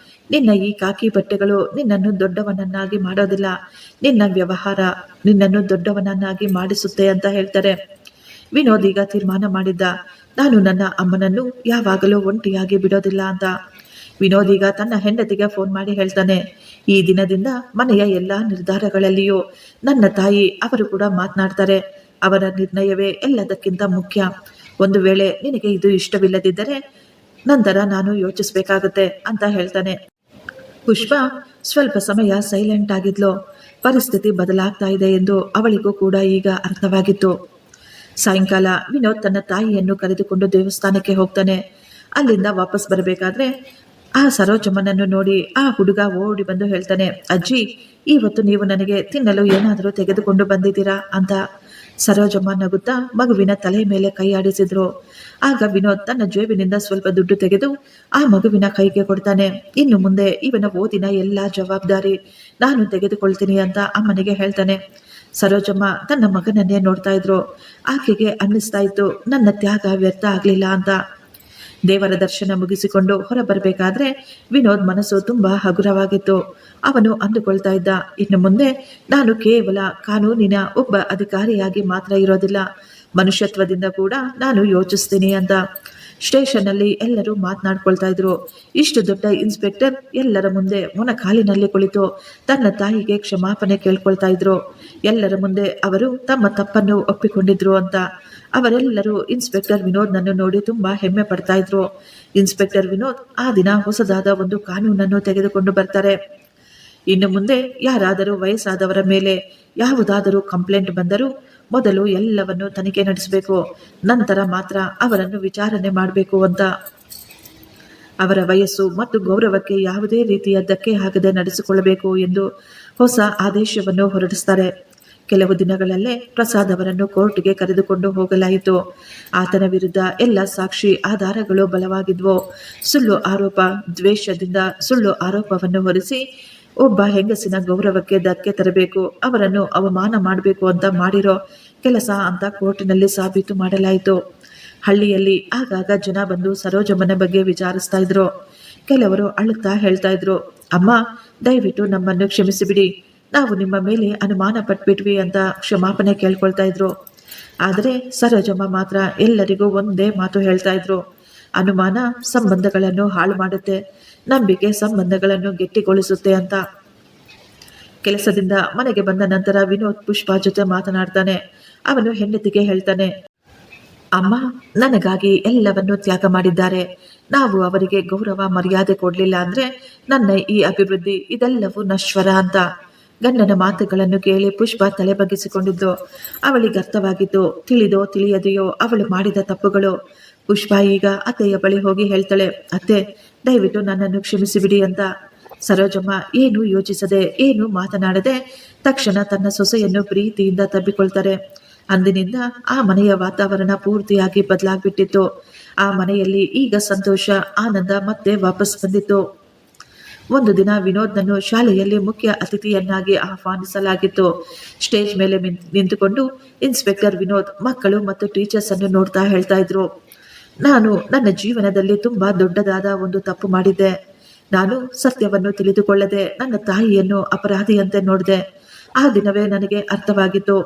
ನಿನ್ನ ಈ ಕಾಕಿ ಬಟ್ಟೆಗಳು ನಿನ್ನನ್ನು ದೊಡ್ಡವನನ್ನಾಗಿ ಮಾಡೋದಿಲ್ಲ. ನಿನ್ನ ವ್ಯವಹಾರ ನಿನ್ನನ್ನು ದೊಡ್ಡವನನ್ನಾಗಿ ಮಾಡಿಸುತ್ತೆ ಅಂತ ಹೇಳ್ತಾರೆ. ವಿನೋದ್ ಈಗ ತೀರ್ಮಾನ ಮಾಡಿದ್ದ, ನಾನು ನನ್ನ ಅಮ್ಮನನ್ನು ಯಾವಾಗಲೂ ಒಂಟಿಯಾಗಿ ಬಿಡೋದಿಲ್ಲ ಅಂತ. ವಿನೋದ್ ಈಗ ತನ್ನ ಹೆಂಡತಿಗೆ ಫೋನ್ ಮಾಡಿ ಹೇಳ್ತಾನೆ, ಈ ದಿನದಿಂದ ಮನೆಯ ಎಲ್ಲ ನಿರ್ಧಾರಗಳಲ್ಲಿಯೂ ನನ್ನ ತಾಯಿ ಅವರು ಕೂಡ ಮಾತನಾಡ್ತಾರೆ. ಅವರ ನಿರ್ಣಯವೇ ಎಲ್ಲದಕ್ಕಿಂತ ಮುಖ್ಯ. ಒಂದು ವೇಳೆ ನಿನಗೆ ಇದು ಇಷ್ಟವಿಲ್ಲದಿದ್ದರೆ ನಂತರ ನಾನು ಯೋಚಿಸಬೇಕಾಗತ್ತೆ ಅಂತ ಹೇಳ್ತಾನೆ. ಪುಷ್ಪ ಸ್ವಲ್ಪ ಸಮಯ ಸೈಲೆಂಟ್ ಆಗಿದ್ಲು. ಪರಿಸ್ಥಿತಿ ಬದಲಾಗ್ತಾ ಇದೆ ಎಂದು ಅವಳಿಗೂ ಕೂಡ ಈಗ ಅರ್ಥವಾಗಿತ್ತು. ಸಾಯಂಕಾಲ ವಿನೋದ್ ತನ್ನ ತಾಯಿಯನ್ನು ಕರೆದುಕೊಂಡು ದೇವಸ್ಥಾನಕ್ಕೆ ಹೋಗ್ತಾನೆ. ಅಲ್ಲಿಂದ ವಾಪಸ್ ಬರಬೇಕಾದ್ರೆ ಆ ಸರೋಜಮ್ಮನನ್ನು ನೋಡಿ ಆ ಹುಡುಗ ಓಡಿ ಬಂದು ಹೇಳ್ತಾನೆ, ಅಜ್ಜಿ, ಇವತ್ತು ನೀವು ನನಗೆ ತಿನ್ನಲು ಏನಾದರೂ ತೆಗೆದುಕೊಂಡು ಬಂದಿದ್ದೀರಾ ಅಂತ. ಸರೋಜಮ್ಮ ನಗುತ್ತಾ ಮಗುವಿನ ತಲೆ ಮೇಲೆ ಕೈ ಆಡಿಸಿದ್ರು. ಆಗ ವಿನೋದ್ ತನ್ನ ಜೇಬಿನಿಂದ ಸ್ವಲ್ಪ ದುಡ್ಡು ತೆಗೆದು ಆ ಮಗುವಿನ ಕೈಗೆ ಕೊಡ್ತಾನೆ. ಇನ್ನು ಮುಂದೆ ಇವನ ಓದಿನ ಎಲ್ಲ ಜವಾಬ್ದಾರಿ ನಾನು ತೆಗೆದುಕೊಳ್ತೀನಿ ಅಂತ ಅಮ್ಮನಿಗೆ ಹೇಳ್ತಾನೆ. ಸರೋಜಮ್ಮ ತನ್ನ ಮಗನನ್ನೇ ನೋಡ್ತಾ ಇದ್ರು. ಆಕೆಗೆ ಅನ್ನಿಸ್ತಾ ಇತ್ತು, ನನ್ನ ತ್ಯಾಗ ವ್ಯರ್ಥ ಆಗ್ಲಿಲ್ಲ ಅಂತ. ದೇವರ ದರ್ಶನ ಮುಗಿಸಿಕೊಂಡು ಹೊರಬರಬೇಕಾದ್ರೆ ವಿನೋದ್ ಮನಸ್ಸು ತುಂಬಾ ಹಗುರವಾಗಿತ್ತು. ಅವನು ಅಂದುಕೊಳ್ತಾ ಇದ್ದ, ಇನ್ನು ಮುಂದೆ ನಾನು ಕೇವಲ ಕಾನೂನಿನ ಒಬ್ಬ ಅಧಿಕಾರಿಯಾಗಿ ಮಾತ್ರ ಇರೋದಿಲ್ಲ, ಮನುಷ್ಯತ್ವದಿಂದ ಕೂಡ ನಾನು ಯೋಚಿಸ್ತೀನಿ ಅಂತ. ಸ್ಟೇಷನ್ನಲ್ಲಿ ಎಲ್ಲರೂ ಮಾತನಾಡ್ಕೊಳ್ತಾ ಇದ್ರು. ಇಷ್ಟು ದೊಡ್ಡ ಇನ್ಸ್ಪೆಕ್ಟರ್ ಎಲ್ಲರ ಮುಂದೆ ಮೊಣಕಾಲಿನಲ್ಲಿ ಕುಳಿತು ತನ್ನ ತಾಯಿಗೆ ಕ್ಷಮಾಪಣೆ ಕೇಳ್ಕೊಳ್ತಾ ಇದ್ರು. ಎಲ್ಲರ ಮುಂದೆ ಅವರು ತಮ್ಮ ತಪ್ಪನ್ನು ಒಪ್ಪಿಕೊಂಡಿದ್ರು ಅಂತ. ಅವರೆಲ್ಲರೂ ಇನ್ಸ್ಪೆಕ್ಟರ್ ವಿನೋದ್ನನ್ನು ನೋಡಿ ತುಂಬಾ ಹೆಮ್ಮೆ ಪಡ್ತಾ ಇದ್ರು. ಇನ್ಸ್ಪೆಕ್ಟರ್ ವಿನೋದ್ ಆ ದಿನ ಹೊಸದಾದ ಒಂದು ಕಾನೂನನ್ನು ತೆಗೆದುಕೊಂಡು ಬರ್ತಾರೆ. ಇನ್ನು ಮುಂದೆ ಯಾರಾದರೂ ವಯಸ್ಸಾದವರ ಮೇಲೆ ಯಾವುದಾದರೂ ಕಂಪ್ಲೇಂಟ್ ಬಂದರೂ ಮೊದಲು ಎಲ್ಲವನ್ನು ತನಿಖೆ ನಡೆಸಬೇಕು, ನಂತರ ಮಾತ್ರ ಅವರನ್ನು ವಿಚಾರಣೆ ಮಾಡಬೇಕು ಅಂತ. ಅವರ ವಯಸ್ಸು ಮತ್ತು ಗೌರವಕ್ಕೆ ಯಾವುದೇ ರೀತಿಯ ಧಕ್ಕೆ ಆಗದೆ ನಡೆಸಿಕೊಳ್ಳಬೇಕು ಎಂದು ಹೊಸ ಆದೇಶವನ್ನು ಹೊರಡಿಸ್ತಾರೆ. ಕೆಲವು ದಿನಗಳಲ್ಲೇ ಪ್ರಸಾದ್ ಅವರನ್ನು ಕೋರ್ಟ್ಗೆ ಕರೆದುಕೊಂಡು ಹೋಗಲಾಯಿತು. ಆತನ ವಿರುದ್ಧ ಎಲ್ಲ ಸಾಕ್ಷಿ ಆಧಾರಗಳು ಬಲವಾಗಿದ್ವು. ಸುಳ್ಳು ಆರೋಪ, ದ್ವೇಷದಿಂದ ಸುಳ್ಳು ಆರೋಪವನ್ನು ಹೊರಿಸಿ ಒಬ್ಬ ಹೆಂಗಸಿನ ಗೌರವಕ್ಕೆ ಧಕ್ಕೆ ತರಬೇಕು, ಅವರನ್ನು ಅವಮಾನ ಮಾಡಬೇಕು ಅಂತ ಮಾಡಿರೋ ಕೆಲಸ ಅಂತ ಕೋರ್ಟಿನಲ್ಲಿ ಸಾಬೀತು ಮಾಡಲಾಯಿತು. ಹಳ್ಳಿಯಲ್ಲಿ ಆಗಾಗ ಜನ ಬಂದು ಸರೋಜಮ್ಮನ ಬಗ್ಗೆ ವಿಚಾರಿಸ್ತಾ ಇದ್ರು. ಕೆಲವರು ಅಳುತ್ತಾ ಹೇಳ್ತಾ ಇದ್ರು, ಅಮ್ಮ, ದಯವಿಟ್ಟು ನಮ್ಮನ್ನು ಕ್ಷಮಿಸಿಬಿಡಿ, ನಾವು ನಿಮ್ಮ ಮೇಲೆ ಅನುಮಾನ ಪಟ್ಬಿಟ್ವಿ ಅಂತ ಕ್ಷಮಾಪಣೆ ಕೇಳ್ಕೊಳ್ತಾ ಇದ್ರು. ಆದರೆ ಸರೋಜಮ್ಮ ಮಾತ್ರ ಎಲ್ಲರಿಗೂ ಒಂದೇ ಮಾತು ಹೇಳ್ತಾ ಇದ್ರು, ಅನುಮಾನ ಸಂಬಂಧಗಳನ್ನು ಹಾಳು ಮಾಡುತ್ತೆ, ನಂಬಿಕೆ ಸಂಬಂಧಗಳನ್ನು ಗಟ್ಟಿಗೊಳಿಸುತ್ತೆ ಅಂತ. ಕೆಲಸದಿಂದ ಮನೆಗೆ ಬಂದ ನಂತರ ವಿನೋದ್ ಪುಷ್ಪಾ ಜೊತೆ ಮಾತನಾಡ್ತಾನೆ. ಅವನು ಹೆಂಡತಿಗೆ ಹೇಳ್ತಾನೆ, ಅಮ್ಮ ನನಗಾಗಿ ಎಲ್ಲವನ್ನೂ ತ್ಯಾಗ ಮಾಡಿದ್ದಾರೆ, ನಾವು ಅವರಿಗೆ ಗೌರವ ಮರ್ಯಾದೆ ಕೊಡಲಿಲ್ಲ ಅಂದ್ರೆ ನನ್ನ ಈ ಅಭಿವೃದ್ಧಿ ಇದೆಲ್ಲವೂ ನಶ್ವರ ಅಂತ. ಗಂಡನ ಮಾತುಗಳನ್ನು ಕೇಳಿ ಪುಷ್ಪ ತಲೆ ಬಗ್ಗಿಸಿಕೊಂಡಿದ್ದು. ಅವಳಿಗೆ ಅರ್ಥವಾಗಿದ್ದು, ತಿಳಿದೋ ತಿಳಿಯದೆಯೋ ಅವಳು ಮಾಡಿದ ತಪ್ಪುಗಳು. ಪುಷ್ಪ ಈಗ ಅತ್ತೆಯ ಬಳಿ ಹೋಗಿ ಹೇಳ್ತಾಳೆ, ಅತ್ತೆ, ದಯವಿಟ್ಟು ನನ್ನನ್ನು ಕ್ಷಮಿಸಿಬಿಡಿ ಅಂತ. ಸರೋಜಮ್ಮ ಏನು ಯೋಚಿಸದೆ, ಏನು ಮಾತನಾಡದೆ ತಕ್ಷಣ ತನ್ನ ಸೊಸೆಯನ್ನು ಪ್ರೀತಿಯಿಂದ ತಬ್ಬಿಕೊಳ್ತಾರೆ. ಅಂದಿನಿಂದ ಆ ಮನೆಯ ವಾತಾವರಣ ಪೂರ್ತಿಯಾಗಿ ಬದಲಾಗ್ಬಿಟ್ಟಿತ್ತು. ಆ ಮನೆಯಲ್ಲಿ ಈಗ ಸಂತೋಷ, ಆನಂದ ಮತ್ತೆ ವಾಪಸ್ ಬಂದಿತ್ತು. ಒಂದು ದಿನ ವಿನೋದ್ನನ್ನು ಶಾಲೆಯಲ್ಲಿ ಮುಖ್ಯ ಅತಿಥಿಯನ್ನಾಗಿ ಆಹ್ವಾನಿಸಲಾಗಿತ್ತು. ಸ್ಟೇಜ್ ಮೇಲೆ ನಿಂತುಕೊಂಡು ಇನ್ಸ್ಪೆಕ್ಟರ್ ವಿನೋದ್ ಮಕ್ಕಳು ಮತ್ತು ಟೀಚರ್ಸ್ ಅನ್ನು ನೋಡ್ತಾ ಹೇಳ್ತಾ ಇದ್ರು, ನಾನು ನನ್ನ ಜೀವನದಲ್ಲಿ ತುಂಬಾ ದೊಡ್ಡದಾದ ಒಂದು ತಪ್ಪು ಮಾಡಿದ್ದೆ. ನಾನು ಸತ್ಯವನ್ನು ತಿಳಿದುಕೊಳ್ಳದೆ ನನ್ನ ತಾಯಿಯನ್ನು ಅಪರಾಧಿಯಂತೆ ನೋಡಿದೆ. ಆ ದಿನವೇ ನನಗೆ ಅರ್ಥವಾಗಿತ್ತು,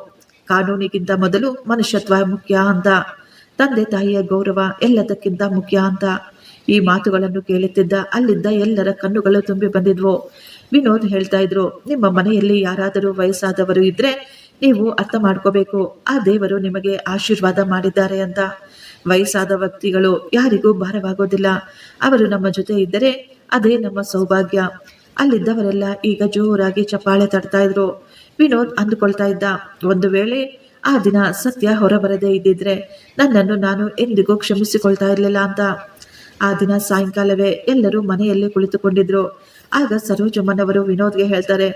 ಕಾನೂನಿಗಿಂತ ಮೊದಲು ಮನುಷ್ಯತ್ವ ಮುಖ್ಯ ಅಂತ, ತಂದೆ ತಾಯಿಯ ಗೌರವ ಎಲ್ಲದಕ್ಕಿಂತ ಮುಖ್ಯ ಅಂತ. ಈ ಮಾತುಗಳನ್ನು ಕೇಳುತ್ತಿದ್ದ ಅಲ್ಲಿದ್ದ ಎಲ್ಲರ ಕಣ್ಣುಗಳು ತುಂಬಿ ಬಂದಿದ್ವು. ವಿನೋದ್ ಹೇಳ್ತಾ ಇದ್ರು, ನಿಮ್ಮ ಮನೆಯಲ್ಲಿ ಯಾರಾದರೂ ವಯಸ್ಸಾದವರು ಇದ್ರೆ ನೀವು ಅರ್ಥ ಮಾಡ್ಕೋಬೇಕು, ಆ ದೇವರು ನಿಮಗೆ ಆಶೀರ್ವಾದ ಮಾಡಿದ್ದಾರೆ ಅಂತ. ವಯಸ್ಸಾದ ವ್ಯಕ್ತಿಗಳು ಯಾರಿಗೂ ಭಾರವಾಗೋದಿಲ್ಲ, ಅವರು ನಮ್ಮ ಜೊತೆ ಇದ್ದರೆ ಅದೇ ನಮ್ಮ ಸೌಭಾಗ್ಯ. ಅಲ್ಲಿದ್ದವರೆಲ್ಲ ಈಗ ಜೋರಾಗಿ ಚಪ್ಪಾಳೆ ತಡ್ತಾ ಇದ್ರು. ವಿನೋದ್ ಅಂದುಕೊಳ್ತಾ ಇದ್ದ, ಒಂದು ವೇಳೆ ಆ ದಿನ ಸತ್ಯ ಹೊರಬರದೇ ಇದ್ದಿದ್ರೆ ನನ್ನನ್ನು ನಾನು ಎಂದಿಗೂ ಕ್ಷಮಿಸಿಕೊಳ್ತಾ ಇರಲಿಲ್ಲ ಅಂತ. ಆ ದಿನ ಸಾಯಂಕಾಲವೇ ಎಲ್ಲರೂ ಮನೆಯಲ್ಲಿ ಕುಳಿತುಕೊಂಡಿದ್ರು. ಆಗ ಸರೋಜಮ್ಮನವರು ವಿನೋದ್ಗೆ ಹೇಳ್ತಾರೆ,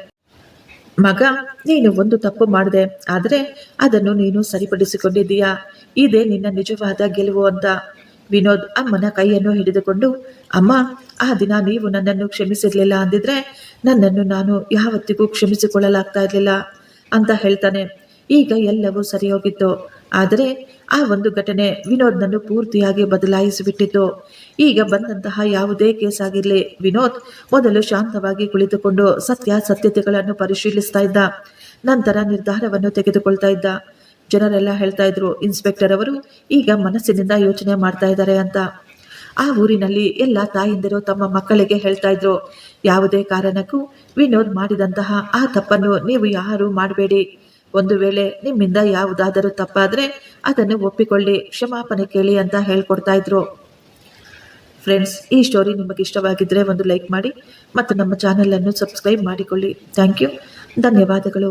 ಮಗ, ನೀನು ಒಂದು ತಪ್ಪು ಮಾಡಿದೆ, ಆದರೆ ಅದನ್ನು ನೀನು ಸರಿಪಡಿಸಿಕೊಂಡಿದ್ದೀಯಾ, ಇದೇ ನಿನ್ನ ನಿಜವಾದ ಗೆಲುವು ಅಂತ. ವಿನೋದ್ ಅಮ್ಮನ ಕೈಯನ್ನು ಹಿಡಿದುಕೊಂಡು, ಅಮ್ಮ, ಆ ದಿನ ನೀವು ನನ್ನನ್ನು ಕ್ಷಮಿಸಿರ್ಲಿಲ್ಲ ಅಂದಿದ್ರೆ ನನ್ನನ್ನು ನಾನು ಯಾವತ್ತಿಗೂ ಕ್ಷಮಿಸಿಕೊಳ್ಳಲಾಗ್ತಾ ಇರಲಿಲ್ಲ ಅಂತ ಹೇಳ್ತಾನೆ. ಈಗ ಎಲ್ಲವೂ ಸರಿ ಹೋಗಿತ್ತು. ಆದರೆ ಆ ಒಂದು ಘಟನೆ ವಿನೋದ್ನನ್ನು ಪೂರ್ತಿಯಾಗಿ ಬದಲಾಯಿಸಿಬಿಟ್ಟಿತ್ತು. ಈಗ ಬಂದಂತಹ ಯಾವುದೇ ಕೇಸ್ ಆಗಿರಲಿ, ವಿನೋದ್ ಮೊದಲು ಶಾಂತವಾಗಿ ಕುಳಿತುಕೊಂಡು ಸತ್ಯಾಸತ್ಯತೆಗಳನ್ನು ಪರಿಶೀಲಿಸ್ತಾ ಇದ್ದ. ನಂತರ ನಿರ್ಧಾರವನ್ನು ತೆಗೆದುಕೊಳ್ತಾ ಇದ್ದ. ಜನರೆಲ್ಲ ಹೇಳ್ತಾ ಇದ್ರು, ಇನ್ಸ್ಪೆಕ್ಟರ್ ಅವರು ಈಗ ಮನಸ್ಸಿನಿಂದ ಯೋಚನೆ ಮಾಡ್ತಾ ಇದ್ದಾರೆ ಅಂತ. ಆ ಊರಿನಲ್ಲಿ ಎಲ್ಲ ತಾಯಂದಿರು ತಮ್ಮ ಮಕ್ಕಳಿಗೆ ಹೇಳ್ತಾ ಇದ್ರು, ಯಾವುದೇ ಕಾರಣಕ್ಕೂ ವಿನೋದ್ ಮಾಡಿದಂತಹ ಆ ತಪ್ಪನ್ನು ನೀವು ಯಾರೂ ಮಾಡಬೇಡಿ. ಒಂದು ವೇಳೆ ನಿಮ್ಮಿಂದ ಯಾವುದಾದರೂ ತಪ್ಪಾದರೆ ಅದನ್ನು ಒಪ್ಪಿಕೊಳ್ಳಿ, ಕ್ಷಮಾಪಣೆ ಕೇಳಿ ಅಂತ ಹೇಳ್ಕೊಡ್ತಾ ಇದ್ರು. ಫ್ರೆಂಡ್ಸ್, ಈ ಸ್ಟೋರಿ ನಿಮಗೆ ಇಷ್ಟವಾಗಿದ್ದರೆ ಒಂದು ಲೈಕ್ ಮಾಡಿ ಮತ್ತು ನಮ್ಮ ಚಾನಲನ್ನು ಸಬ್ಸ್ಕ್ರೈಬ್ ಮಾಡಿಕೊಳ್ಳಿ. ಥ್ಯಾಂಕ್ ಯು, ಧನ್ಯವಾದಗಳು.